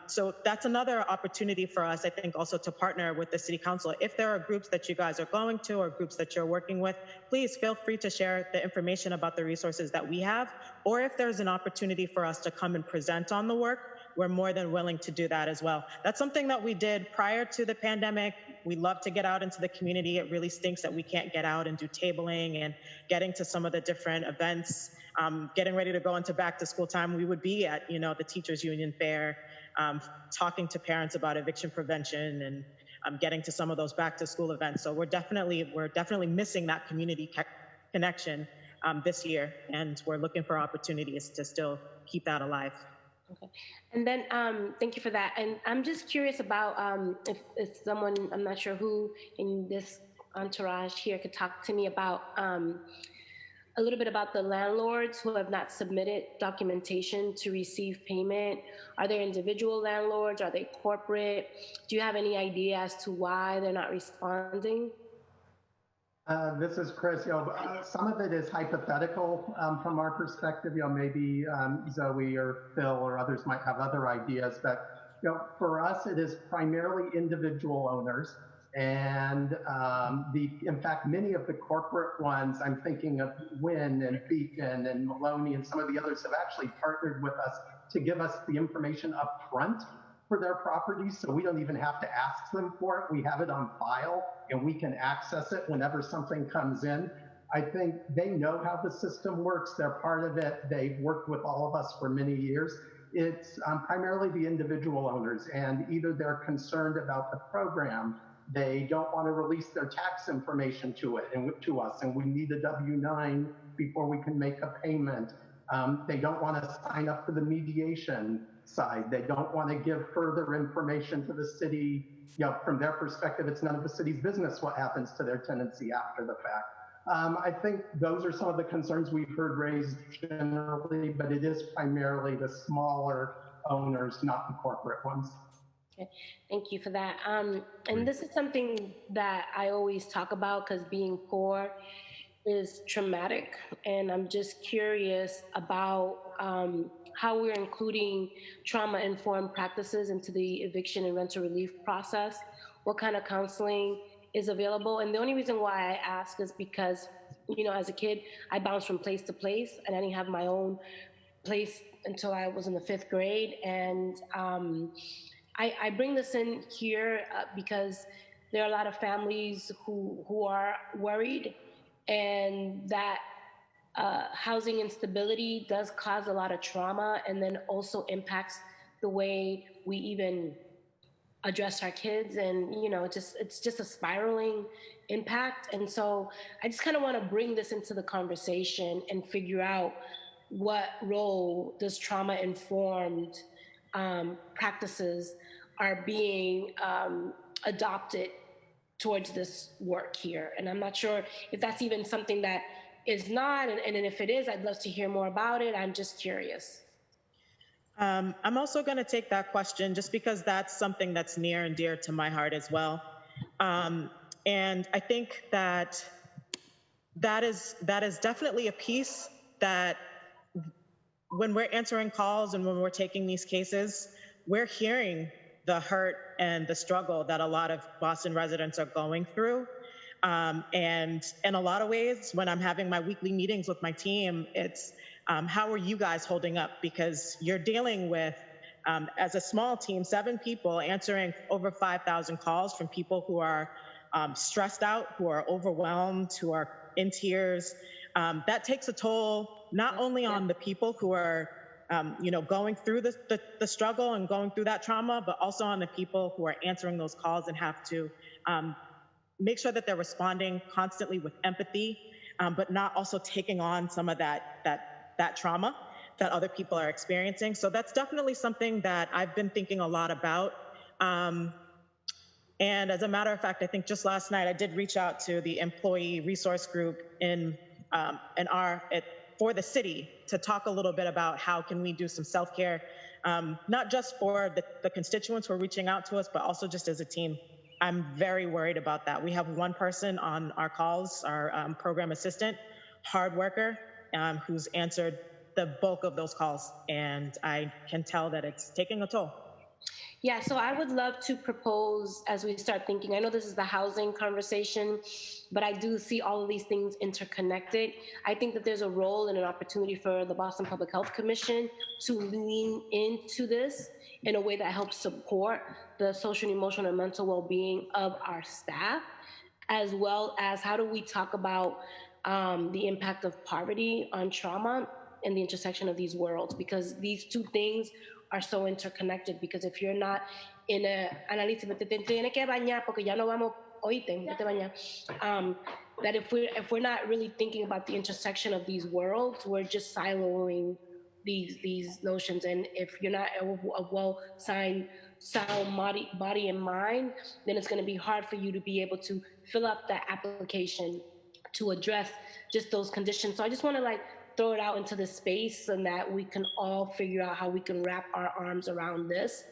So that's another opportunity for us, I think, also to partner with the City Council. If there are groups that you guys are going to or groups that you're working with, please feel free to share the information about the resources that we have. Or if there's an opportunity for us to come and present on the work, we're more than willing to do that as well. That's something that we did prior to the pandemic. We love to get out into the community. It really stinks that we can't get out and do tabling and getting to some of the different events. Getting ready to go into back to school time, we would be at, the Teachers Union Fair, talking to parents about eviction prevention and getting to some of those back to school events. So we're definitely missing that community connection this year, and we're looking for opportunities to still keep that alive. Okay. And then thank you for that. And I'm just curious about if someone, I'm not sure who in this entourage here could talk to me about a little bit about the landlords who have not submitted documentation to receive payment. Are they individual landlords? Are they corporate? Do you have any idea as to why they're not responding? This is Chris. Some of it is hypothetical from our perspective. Maybe Zoe or Phil or others might have other ideas, but for us, it is primarily individual owners. And in fact, many of the corporate ones, I'm thinking of Wynn and Beacon and Maloney and some of the others have actually partnered with us to give us the information up front for their properties, so we don't even have to ask them for it. We have it on file and we can access it whenever something comes in. I think they know how the system works. They're part of it. They've worked with all of us for many years. It's primarily the individual owners, and either they're concerned about the program, they don't want to release their tax information to us, and we need a W-9 before we can make a payment. They don't want to sign up for the mediation side. They don't want to give further information to the city. From their perspective, it's none of the city's business what happens to their tenancy after the fact. I think those are some of the concerns we've heard raised generally, but it is primarily the smaller owners, not the corporate ones. Okay, thank you for that. And this is something that I always talk about because being poor is traumatic. And I'm just curious about how we're including trauma-informed practices into the eviction and rental relief process. What kind of counseling is available? And the only reason why I ask is because, as a kid, I bounced from place to place and I didn't have my own place until I was in the 5th grade. And I bring this in here because there are a lot of families who are worried, and that housing instability does cause a lot of trauma and then also impacts the way we even address our kids, and it's just a spiraling impact. And so I just kind of want to bring this into the conversation and figure out what role does trauma-informed practices are being adopted towards this work here. And I'm not sure if that's even something that is not, and if it is, I'd love to hear more about it. I'm just curious. I'm also going to take that question just because that's something that's near and dear to my heart as well. And I think that is definitely a piece that when we're answering calls and when we're taking these cases, we're hearing the hurt and the struggle that a lot of Boston residents are going through. And in a lot of ways, when I'm having my weekly meetings with my team, it's how are you guys holding up? Because you're dealing with, as a small team, 7 people answering over 5,000 calls from people who are stressed out, who are overwhelmed, who are in tears. That takes a toll not only on the people who are going through the struggle and going through that trauma, but also on the people who are answering those calls and have to make sure that they're responding constantly with empathy, but not also taking on some of that that trauma that other people are experiencing. So that's definitely something that I've been thinking a lot about. And as a matter of fact, I think just last night I did reach out to the employee resource group for the city to talk a little bit about how can we do some self-care, not just for the constituents who are reaching out to us, but also just as a team. I'm very worried about that. We have one person on our calls, our program assistant, hard worker, who's answered the bulk of those calls, and I can tell that it's taking a toll. Yeah, so I would love to propose as we start thinking, I know this is the housing conversation, but I do see all of these things interconnected. I think that there's a role and an opportunity for the Boston Public Health Commission to lean into this in a way that helps support the social and emotional and mental well-being of our staff, as well as how do we talk about the impact of poverty on trauma and the intersection of these worlds, because these two things are so interconnected. Because if you're not in a análisis, te tienes que bañar porque ya no vamos, oíste, vete bañar. That if we're not really thinking about the intersection of these worlds, we're just siloing these notions. And if you're not a well-sound body and mind, then it's going to be hard for you to be able to fill out that application to address just those conditions. So I just want to throw it out into the space so that we can all figure out how we can wrap our arms around this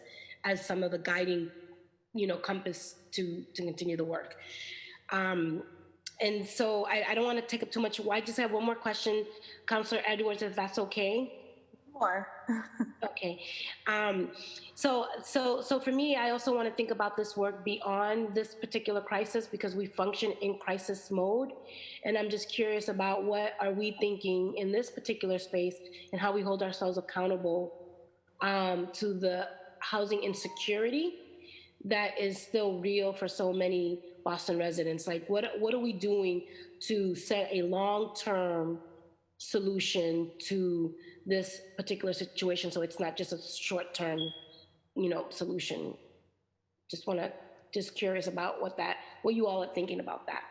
as some of the guiding, compass to continue the work. And so I don't want to take up too much. I just have one more question, Councilor Edwards, if that's okay. More. Okay. So for me, I also want to think about this work beyond this particular crisis, because we function in crisis mode. And I'm just curious about what are we thinking in this particular space and how we hold ourselves accountable to the housing insecurity that is still real for so many Boston residents. What are we doing to set a long-term solution to this particular situation, so it's not just a short-term, solution? Just curious about what you all are thinking about that.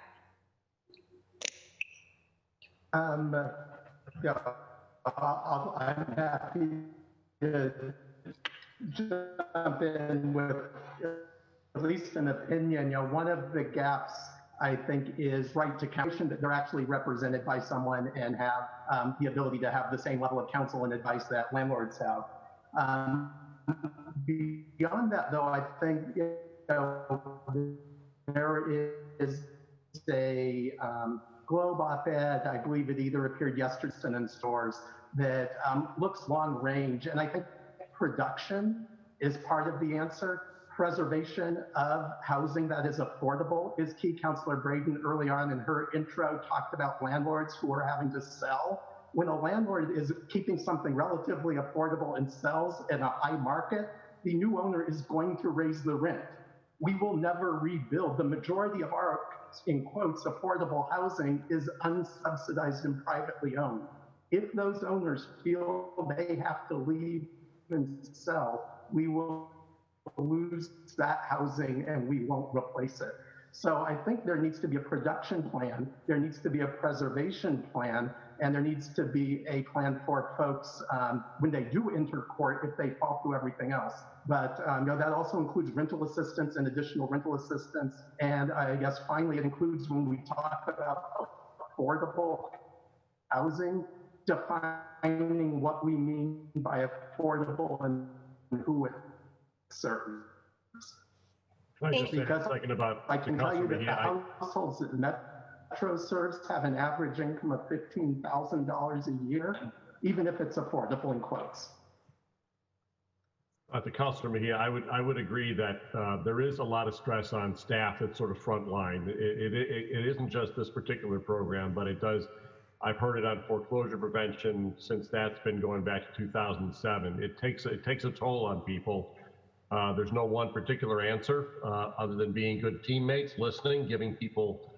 Yeah, I'm happy to jump in with at least an opinion. One of the gaps I think is right to counsel, that they're actually represented by someone and have the ability to have the same level of counsel and advice that landlords have. Beyond that, though, I think there is a Globe op-ed, I believe it either appeared yesterday in stores, that looks long range, and I think production is part of the answer. Preservation of housing that is affordable is key. Councilor Braden early on in her intro talked about landlords who are having to sell. When a landlord is keeping something relatively affordable and sells in a high market, the new owner is going to raise the rent. We will never rebuild. The majority of our, in quotes, affordable housing is unsubsidized and privately owned. If those owners feel they have to leave and sell, we will lose that housing and we won't replace it. So I think there needs to be a production plan, there needs to be a preservation plan, and there needs to be a plan for folks when they do enter court if they fall through everything else. But that also includes rental assistance and additional rental assistance. And I guess finally it includes, when we talk about affordable housing, defining what we mean by affordable and who it serves. Can I just say a second about I can tell you that the households that Metro serves have an average income of $15,000 a year, even if it's affordable in quotes. To Councilor Mejia, I would agree that there is a lot of stress on staff that's sort of frontline. It isn't just this particular program, but it does. I've heard it on foreclosure prevention since that's been going back to 2007. It takes a toll on people. There's no one particular answer other than being good teammates, listening, giving people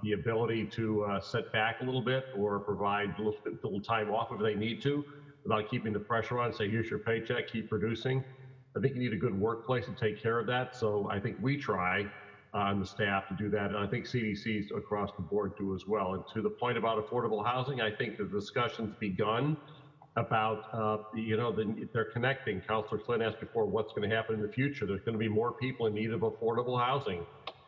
the ability to sit back a little bit or provide a little time off if they need to, without keeping the pressure on. Say, here's your paycheck, keep producing. I think you need a good workplace to take care of that. So I think we try. on the staff to do that. And I think CDCs across the board do as well. And to the point about affordable housing, I think the discussion's begun about, they're connecting. Councilor Flynn asked before what's going to happen in the future. There's going to be more people in need of affordable housing.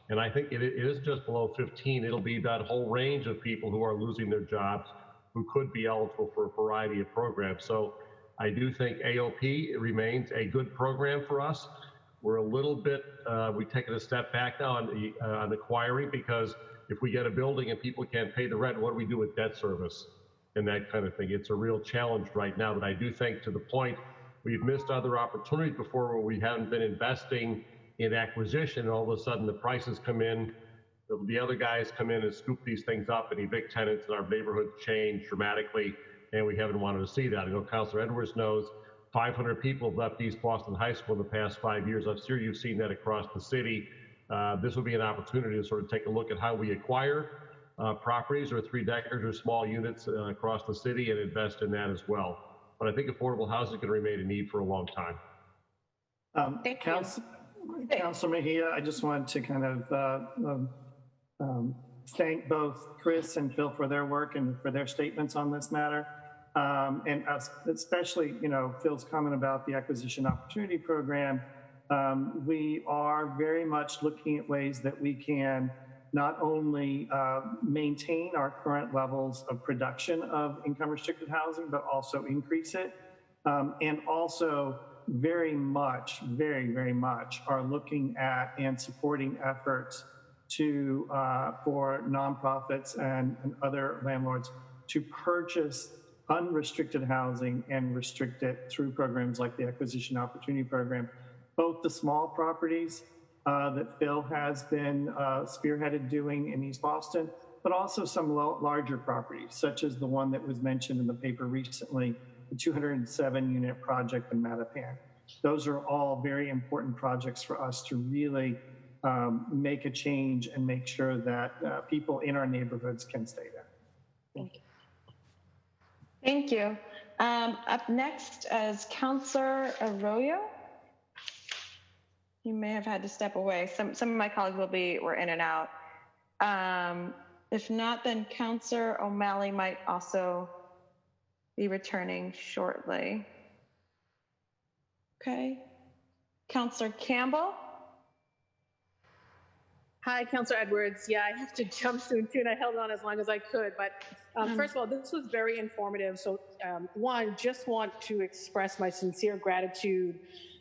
And I think it is just below 15. It'll be that whole range of people who are losing their jobs who could be eligible for a variety of programs. So I do think AOP remains a good program for us. We're a little bit, we've taken a step back now on acquiring, because if we get a building and people can't pay the rent, what do we do with debt service and that kind of thing? It's a real challenge right now, but I do think, to the point, we've missed other opportunities before where we haven't been investing in acquisition, and all of a sudden the prices come in, the other guys come in and scoop these things up and evict tenants, and our neighborhoods change dramatically, and we haven't wanted to see that. I know Councilor Edwards knows 500 people have left East Boston High School in the past 5 years. I'm sure you've seen that across the city. This will be an opportunity to sort of take a look at how we acquire properties or three-deckers or small units across the city and invest in that as well. But I think affordable housing is going to remain a need for a long time. Councilor Mejia, I just wanted to kind of thank both Chris and Phil for their work and for their statements on this matter. And especially, Phil's comment about the Acquisition Opportunity Program. We are very much looking at ways that we can not only maintain our current levels of production of income-restricted housing, but also increase it. And also very much are looking at and supporting efforts for nonprofits and other landlords to purchase unrestricted housing and restrict it through programs like the Acquisition Opportunity Program. Both the small properties that Phil has been spearheaded doing in East Boston, but also some larger properties, such as the one that was mentioned in the paper recently, the 207-unit project in Mattapan. Those are all very important projects for us to really make a change and make sure that people in our neighborhoods can stay there. Thank you. Thank you. Up next is Councilor Arroyo. You may have had to step away. Some of my colleagues were in and out. If not, then Councilor O'Malley might also be returning shortly. Okay. Councilor Campbell. Hi, Councilor Edwards. Yeah, I have to jump soon too, and I held on as long as I could. But first of all, this was very informative. So one, just want to express my sincere gratitude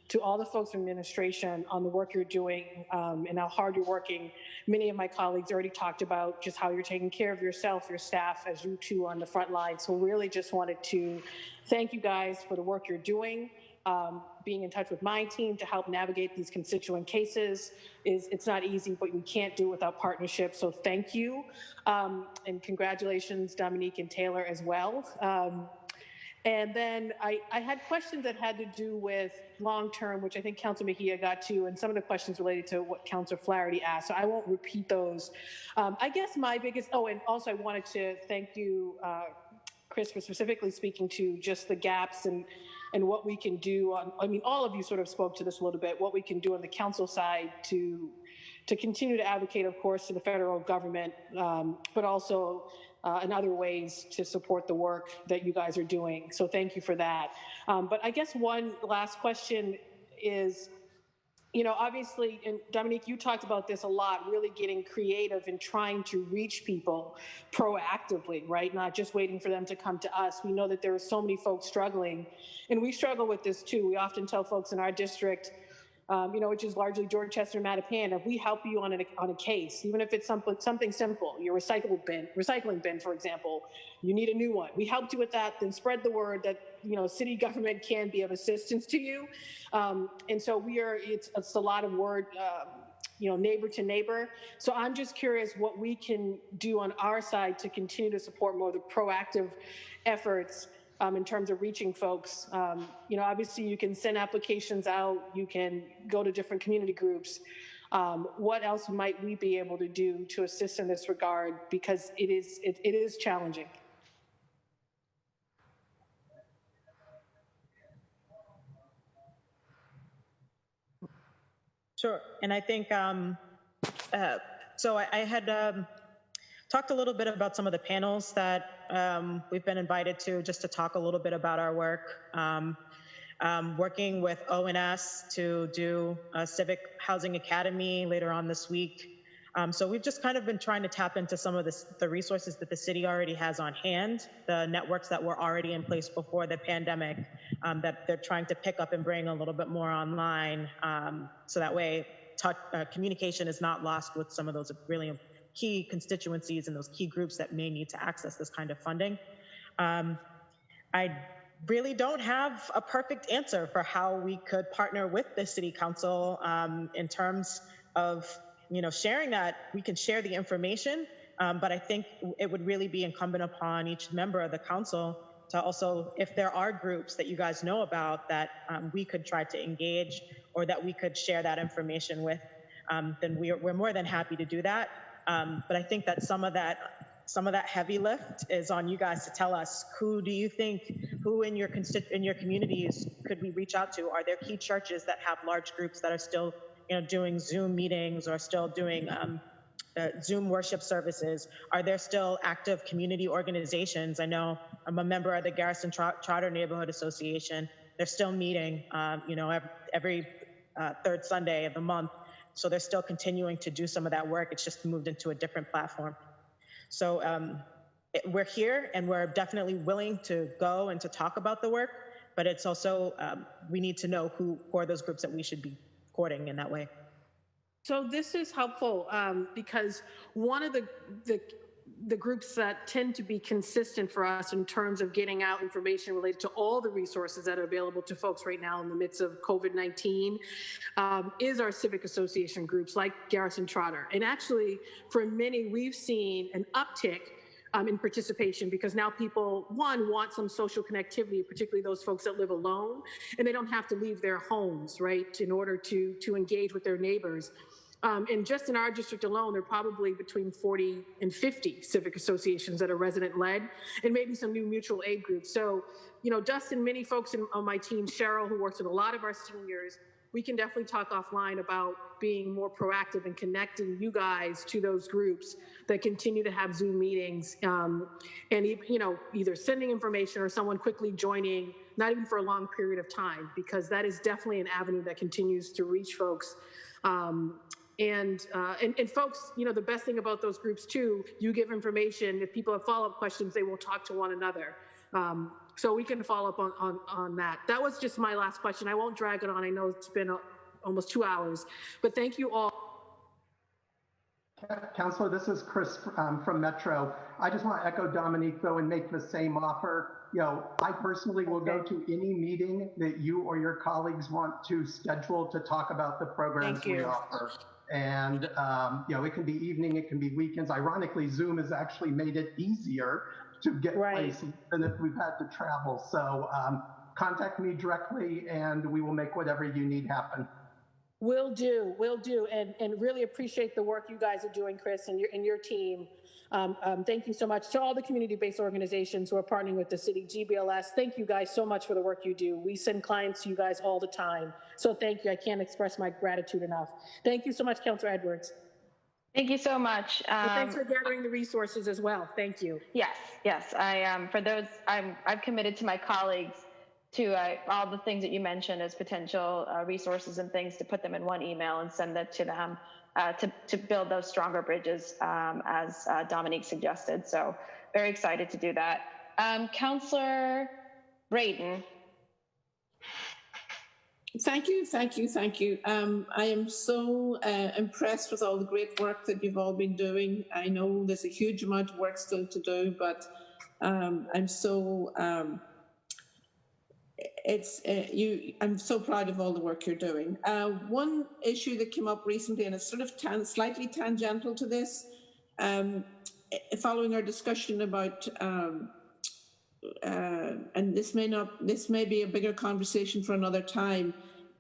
to all the folks from administration on the work you're doing and how hard you're working. Many of my colleagues already talked about just how you're taking care of yourself, your staff, as you two are on the front line. So really just wanted to thank you guys for the work you're doing. Being in touch with my team to help navigate these constituent cases it's not easy, but we can't do it without partnership. So thank you. And congratulations, Dominique and Taylor as well. And then I had questions that had to do with long-term, which I think Councilor Mejia got to, and some of the questions related to what Councilor Flaherty asked. So I won't repeat those. I guess my biggest, and also I wanted to thank you, Chris, for specifically speaking to just the gaps and what we can do on, all of you sort of spoke to this a little bit, what we can do on the council side to continue to advocate, of course, to the federal government, but also in other ways to support the work that you guys are doing. So thank you for that. But I guess one last question is, obviously, and Dominique, you talked about this a lot, really getting creative and trying to reach people proactively, right? Not just waiting for them to come to us. We know that there are so many folks struggling, and we struggle with this too. We often tell folks in our district, which is largely Dorchester, Mattapan, if we help you on a case, even if it's something simple, your recycling bin, for example, you need a new one. We helped you with that, then spread the word that, city government can be of assistance to you. And so it's a lot of word, neighbor to neighbor. So I'm just curious what we can do on our side to continue to support more of the proactive efforts in terms of reaching folks. Obviously you can send applications out, you can go to different community groups. What else might we be able to do to assist in this regard? Because it is challenging. Sure, and I think So I had talked a little bit about some of the panels that we've been invited to, just to talk a little bit about our work. Working with ONS to do a Civic Housing Academy later on this week. So we've just kind of been trying to tap into some of the resources that the city already has on hand, the networks that were already in place before the pandemic, that they're trying to pick up and bring a little bit more online. So that way communication is not lost with some of those really key constituencies and those key groups that may need to access this kind of funding. I really don't have a perfect answer for how we could partner with the city council in terms of sharing that. We can share the information, but I think it would really be incumbent upon each member of the council to also, if there are groups that you guys know about that we could try to engage or that we could share that information with, then we're more than happy to do that. But I think that some of that heavy lift is on you guys to tell us, who do you think, who in your communities could we reach out to? Are there key churches that have large groups that are still doing Zoom meetings or still doing Zoom worship services? Are there still active community organizations? I know I'm a member of the Garrison Trotter Neighborhood Association. They're still meeting, every third Sunday of the month. So they're still continuing to do some of that work. It's just moved into a different platform. So we're here and we're definitely willing to go and to talk about the work, but it's also, we need to know who are those groups that we should be courting in that way. So this is helpful because one of the groups that tend to be consistent for us in terms of getting out information related to all the resources that are available to folks right now in the midst of COVID-19 is our civic association groups like Garrison Trotter. And actually, for many, we've seen an uptick in participation because now people, one, want some social connectivity, particularly those folks that live alone, and they don't have to leave their homes, right, in order to engage with their neighbors. And just in our district alone, there are probably between 40 and 50 civic associations that are resident-led, and maybe some new mutual aid groups. So, Dustin, many folks on my team, Cheryl, who works with a lot of our seniors, we can definitely talk offline about being more proactive and connecting you guys to those groups that continue to have Zoom meetings, and either sending information or someone quickly joining, not even for a long period of time, because that is definitely an avenue that continues to reach folks. And folks, the best thing about those groups too, you give information. If people have follow-up questions, they will talk to one another. So we can follow up on that. That was just my last question. I won't drag it on. I know it's been almost 2 hours, but thank you all. Councilor, this is Chris from Metro. I just want to echo Dominique though and make the same offer. I personally will go to any meeting that you or your colleagues want to schedule to talk about the programs we offer. And, it can be evening, it can be weekends. Ironically, Zoom has actually made it easier to get places than if we've had to travel. So contact me directly and we will make whatever you need happen. Will do, and really appreciate the work you guys are doing, Chris, and your team. Thank you so much to all the community-based organizations who are partnering with the city, GBLS. Thank you guys so much for the work you do. We send clients to you guys all the time. So thank you. I can't express my gratitude enough. Thank you so much, Councilor Edwards. Thank you so much. Thanks for gathering the resources as well. Thank you. Yes. I've committed to my colleagues to all the things that you mentioned as potential resources and things, to put them in one email and send that to them to build those stronger bridges as Dominique suggested. So very excited to do that. Councillor Braden. Thank you. I am so impressed with all the great work that you've all been doing. I know there's a huge amount of work still to do, but I'm so I'm so proud of all the work you're doing. One issue that came up recently, and it's sort of slightly tangential to this, following our discussion about, and this may be a bigger conversation for another time,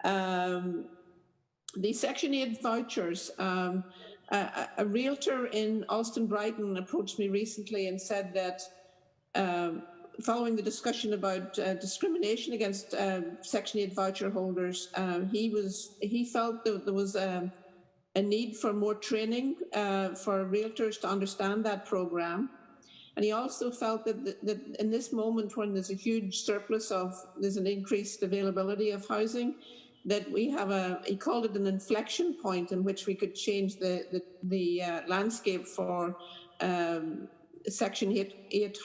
the Section 8 vouchers. A realtor in Alston Brighton approached me recently and said that following the discussion about discrimination against Section 8 voucher holders, he felt that there was a need for more training for realtors to understand that program. And he also felt that in this moment when there's a huge surplus there's an increased availability of housing, that we have he called it an inflection point in which we could change the landscape for Section 8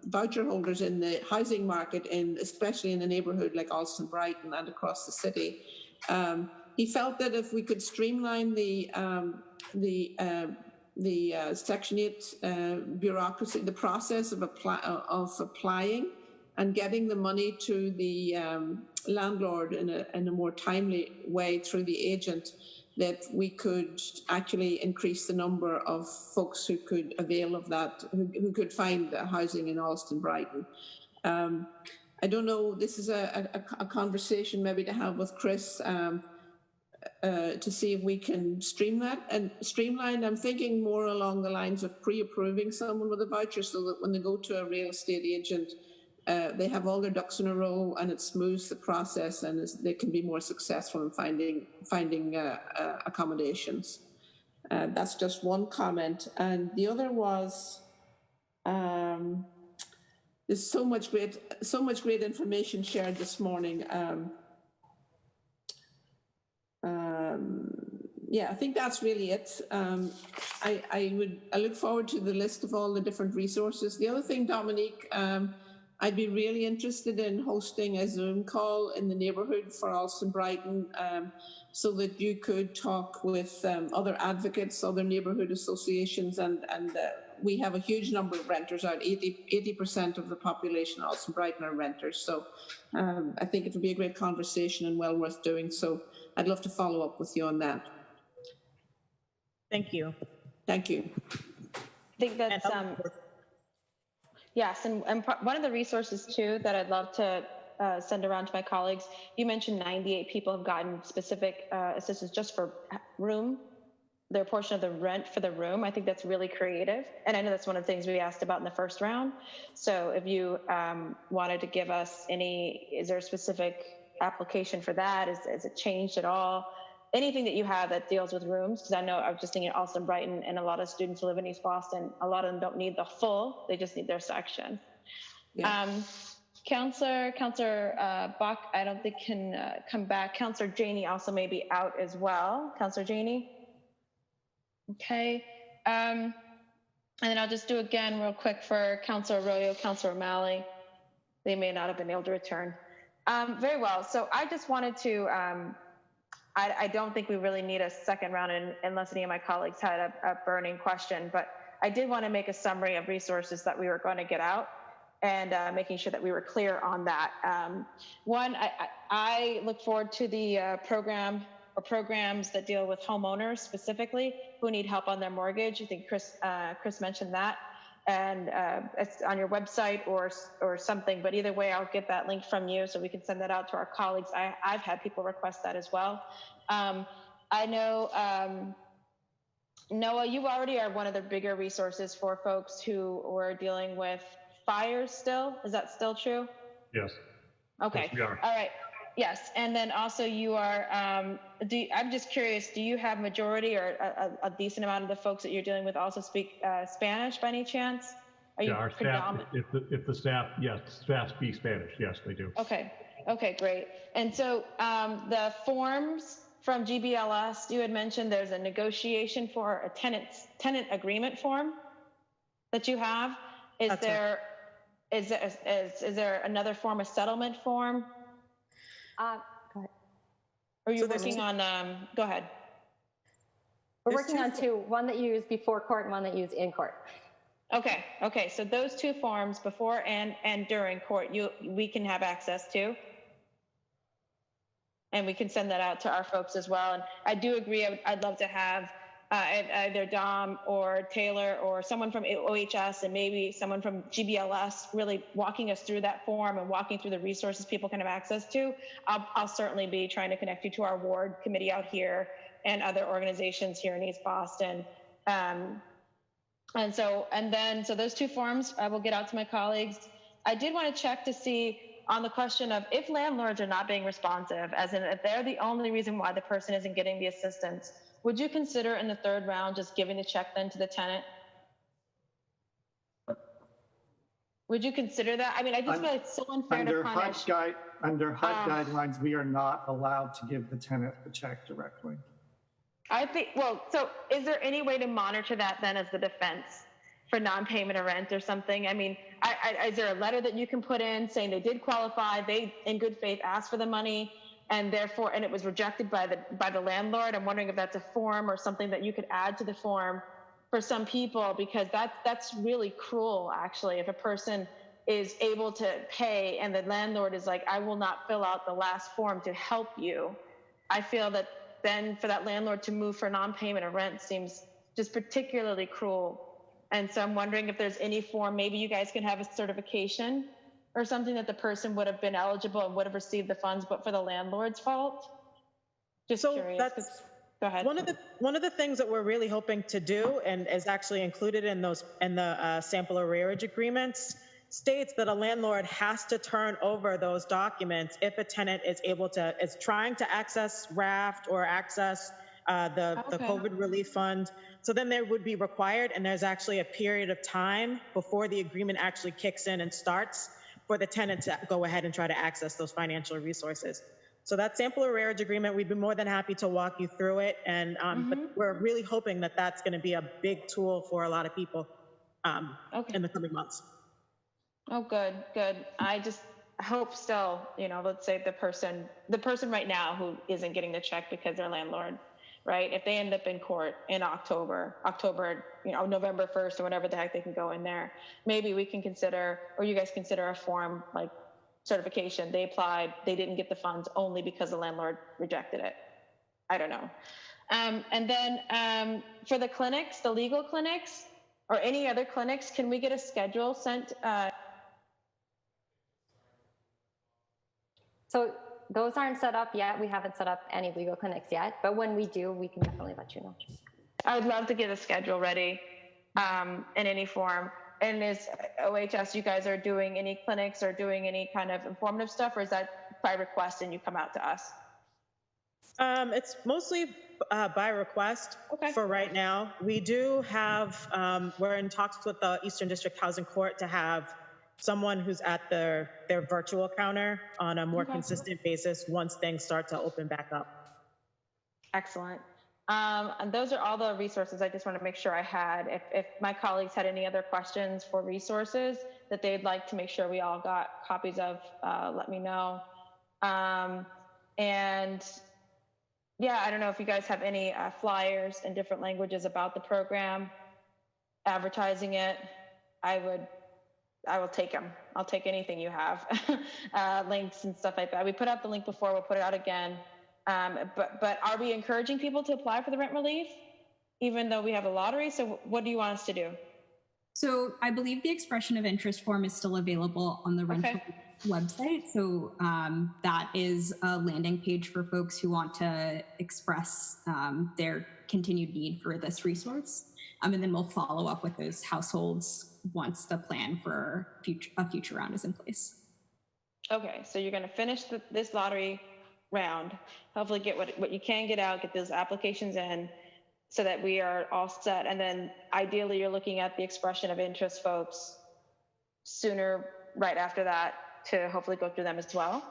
voucher holders in the housing market, especially in a neighbourhood like Alston Brighton and across the city. He felt that if we could streamline the Section 8 bureaucracy, the process of applying and getting the money to the landlord in a more timely way through the agent, that we could actually increase the number of folks who could avail of that, who could find housing in Alston Brighton. I don't know, this is a conversation maybe to have with Chris, to see if we can streamline. I'm thinking more along the lines of pre-approving someone with a voucher so that when they go to a real estate agent, they have all their ducks in a row and it smooths the process and they can be more successful in finding accommodations. That's just one comment. And the other was, there's so much great information shared this morning. Yeah, I think that's really it. I look forward to the list of all the different resources. The other thing, Dominique, I'd be really interested in hosting a Zoom call in the neighbourhood for Alston Brighton, so that you could talk with other advocates, other neighbourhood associations, and we have a huge number of renters out. 80% of the population of Alston Brighton are renters. So I think it would be a great conversation and well worth doing. So I'd love to follow up with you on that. Thank you. Thank you. I think that's, yes, and one of the resources too that I'd love to send around to my colleagues, you mentioned 98 people have gotten specific assistance just for their portion of the rent for the room. I think that's really creative. And I know that's one of the things we asked about in the first round. So if you wanted to give us is there a specific application for that? Is it changed at all? Anything that you have that deals with rooms, because I know I was just thinking Alston Brighton and a lot of students who live in East Boston, a lot of them don't need the full, they just need their section. Yeah. Counselor Bok, I don't think can come back. Counselor Janey also may be out as well. Counselor Janey? Okay. And then I'll just do again real quick for Counselor Arroyo, Counselor O'Malley. They may not have been able to return. Very well. So I just wanted to, I don't think we really need a second round unless any of my colleagues had a burning question, but I did want to make a summary of resources that we were going to get out and making sure that we were clear on that. One, I look forward to the programs that deal with homeowners specifically who need help on their mortgage. I think Chris mentioned that. And it's on your website or something, but either way, I'll get that link from you so we can send that out to our colleagues. I've had people request that as well. I know, Noah, you already are one of the bigger resources for folks who were dealing with fires still. Is that still true? Yes. Okay. Yes, we are. All right. Yes, and then also you are, I'm just curious, do you have majority or a decent amount of the folks that you're dealing with also speak Spanish by any chance? Are you our staff, if the staff, yes, staff speak Spanish, yes, they do. Okay, great. And so the forms from GBLS, you had mentioned there's a negotiation for a tenant agreement form that you have. Is there another form, a settlement form? Go ahead. Are you working on, go ahead. We're working on two, one that you use before court and one that you use in court. Okay. So those two forms, before and during court, we can have access to. And we can send that out to our folks as well. And I do agree, I'd love to have either Dom or Taylor or someone from OHS and maybe someone from GBLS really walking us through that form and walking through the resources people can have access to. I'll certainly be trying to connect you to our ward committee out here and other organizations here in East Boston. So those two forms I will get out to my colleagues. I did want to check to see on the question of if landlords are not being responsive, as in if they're the only reason why the person isn't getting the assistance, would you consider in the third round just giving the check then to the tenant? Would you consider that? I mean, I just feel like it's so unfair to punish. Under HUD guidelines, we are not allowed to give the tenant the check directly. I think, well, so is there any way to monitor that then as the defense for non-payment of rent or something? I mean, is there a letter that you can put in saying they did qualify, they in good faith asked for the money, and therefore, and it was rejected by the landlord? I'm wondering if that's a form or something that you could add to the form for some people, because that's really cruel, actually, if a person is able to pay and the landlord is like, I will not fill out the last form to help you. I feel that then for that landlord to move for non-payment of rent seems just particularly cruel. And so I'm wondering if there's any form, maybe you guys can have a certification or something that the person would have been eligible and would have received the funds, but for the landlord's fault. Just curious. Go ahead. One of the things that we're really hoping to do, and is actually included in the sample arrearage agreements, states that a landlord has to turn over those documents if a tenant is trying to access RAFT or access the COVID relief fund. So then there would be required, and there's actually a period of time before the agreement actually kicks in and starts for the tenant to go ahead and try to access those financial resources. So that sample arrearage agreement, we'd be more than happy to walk you through it. And but we're really hoping that that's going to be a big tool for a lot of people in the coming months. Oh, good. I just hope still, let's say the person right now who isn't getting the check because their landlord, right? If they end up in court in October, November 1st or whatever the heck they can go in there, maybe we can consider, or you guys consider a form like certification. They applied, they didn't get the funds only because the landlord rejected it. I don't know. And then for the clinics, the legal clinics, or any other clinics, can we get a schedule sent? So those aren't set up yet. We haven't set up any legal clinics yet, but when we do, we can definitely let you know. I would love to get a schedule ready in any form. And is OHS, you guys are doing any clinics or doing any kind of informative stuff, or is that by request and you come out to us? It's mostly by request for right now. We do have, we're in talks with the Eastern District Housing Court to have someone who's at their virtual counter on a more consistent basis once things start to open back up. Excellent. And those are all the resources I just want to make sure I had. If my colleagues had any other questions for resources that they'd like to make sure we all got copies of, let me know. And yeah, I don't know if you guys have any flyers in different languages about the program, advertising it. I will take them. I'll take anything you have, links and stuff like that. We put out the link before, we'll put it out again. But are we encouraging people to apply for the rent relief, even though we have a lottery? So what do you want us to do? So I believe the expression of interest form is still available on the rental website. So that is a landing page for folks who want to express their continued need for this resource. And then we'll follow up with those households once the plan for a future round is in place. Okay, so you're going to finish this lottery round, hopefully get what you can get out, get those applications in so that we are all set. And then ideally you're looking at the expression of interest folks sooner, right after that, to hopefully go through them as well.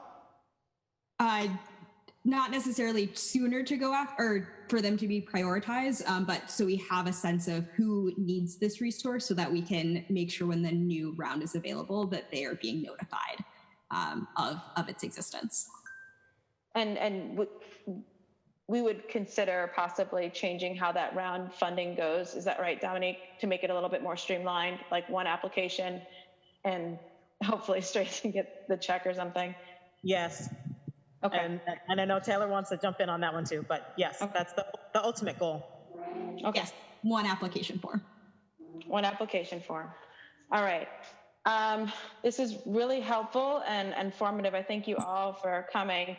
Not necessarily sooner to go after, or for them to be prioritized, but so we have a sense of who needs this resource so that we can make sure when the new round is available that they are being notified of its existence. And we would consider possibly changing how that round funding goes. Is that right, Dominique? To make it a little bit more streamlined, like one application and hopefully straight to get the check or something? Yes. Okay. And I know Taylor wants to jump in on that one too, but yes, that's the ultimate goal. Okay. Yes, one application form. One application form. All right. This is really helpful and informative. I thank you all for coming.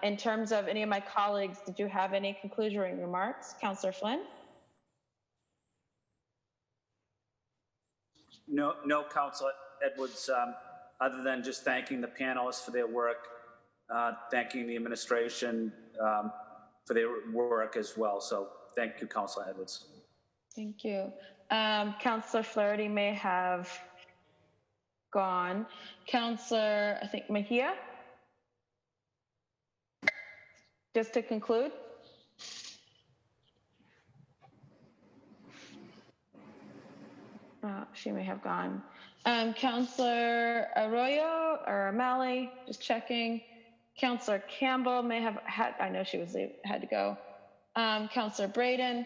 In terms of any of my colleagues, did you have any conclusionary remarks? Councillor Flynn? No, Councillor Edwards, other than just thanking the panelists for their work, thanking the administration their work as well. So thank you, Councilor Edwards. Thank you. Councilor Flaherty may have gone. Councilor, I think Mejia? Just to conclude? She may have gone. Councilor Arroyo or O'Malley, just checking. Councilor Campbell may have had, I know she had to go. Councilor Braden.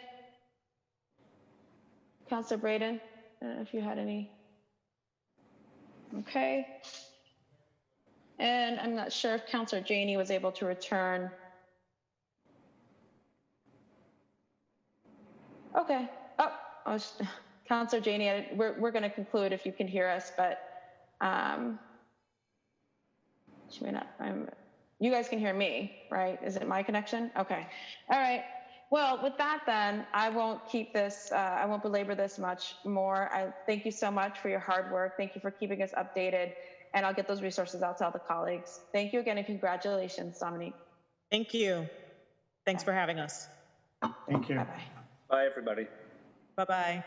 Councilor Braden, I don't know if you had any. Okay. And I'm not sure if Councilor Janey was able to return. Okay. Oh, Councilor Janey, we're going to conclude if you can hear us, but she may not. You guys can hear me, right? Is it my connection? Okay. All right. Well, with that then, I won't keep this, I won't belabor this much more. I thank you so much for your hard work. Thank you for keeping us updated, and I'll get those resources out to all the colleagues. Thank you again, and congratulations, Dominique. Thank you. Thanks for having us. Thank you. Bye-bye. Bye, everybody. Bye-bye.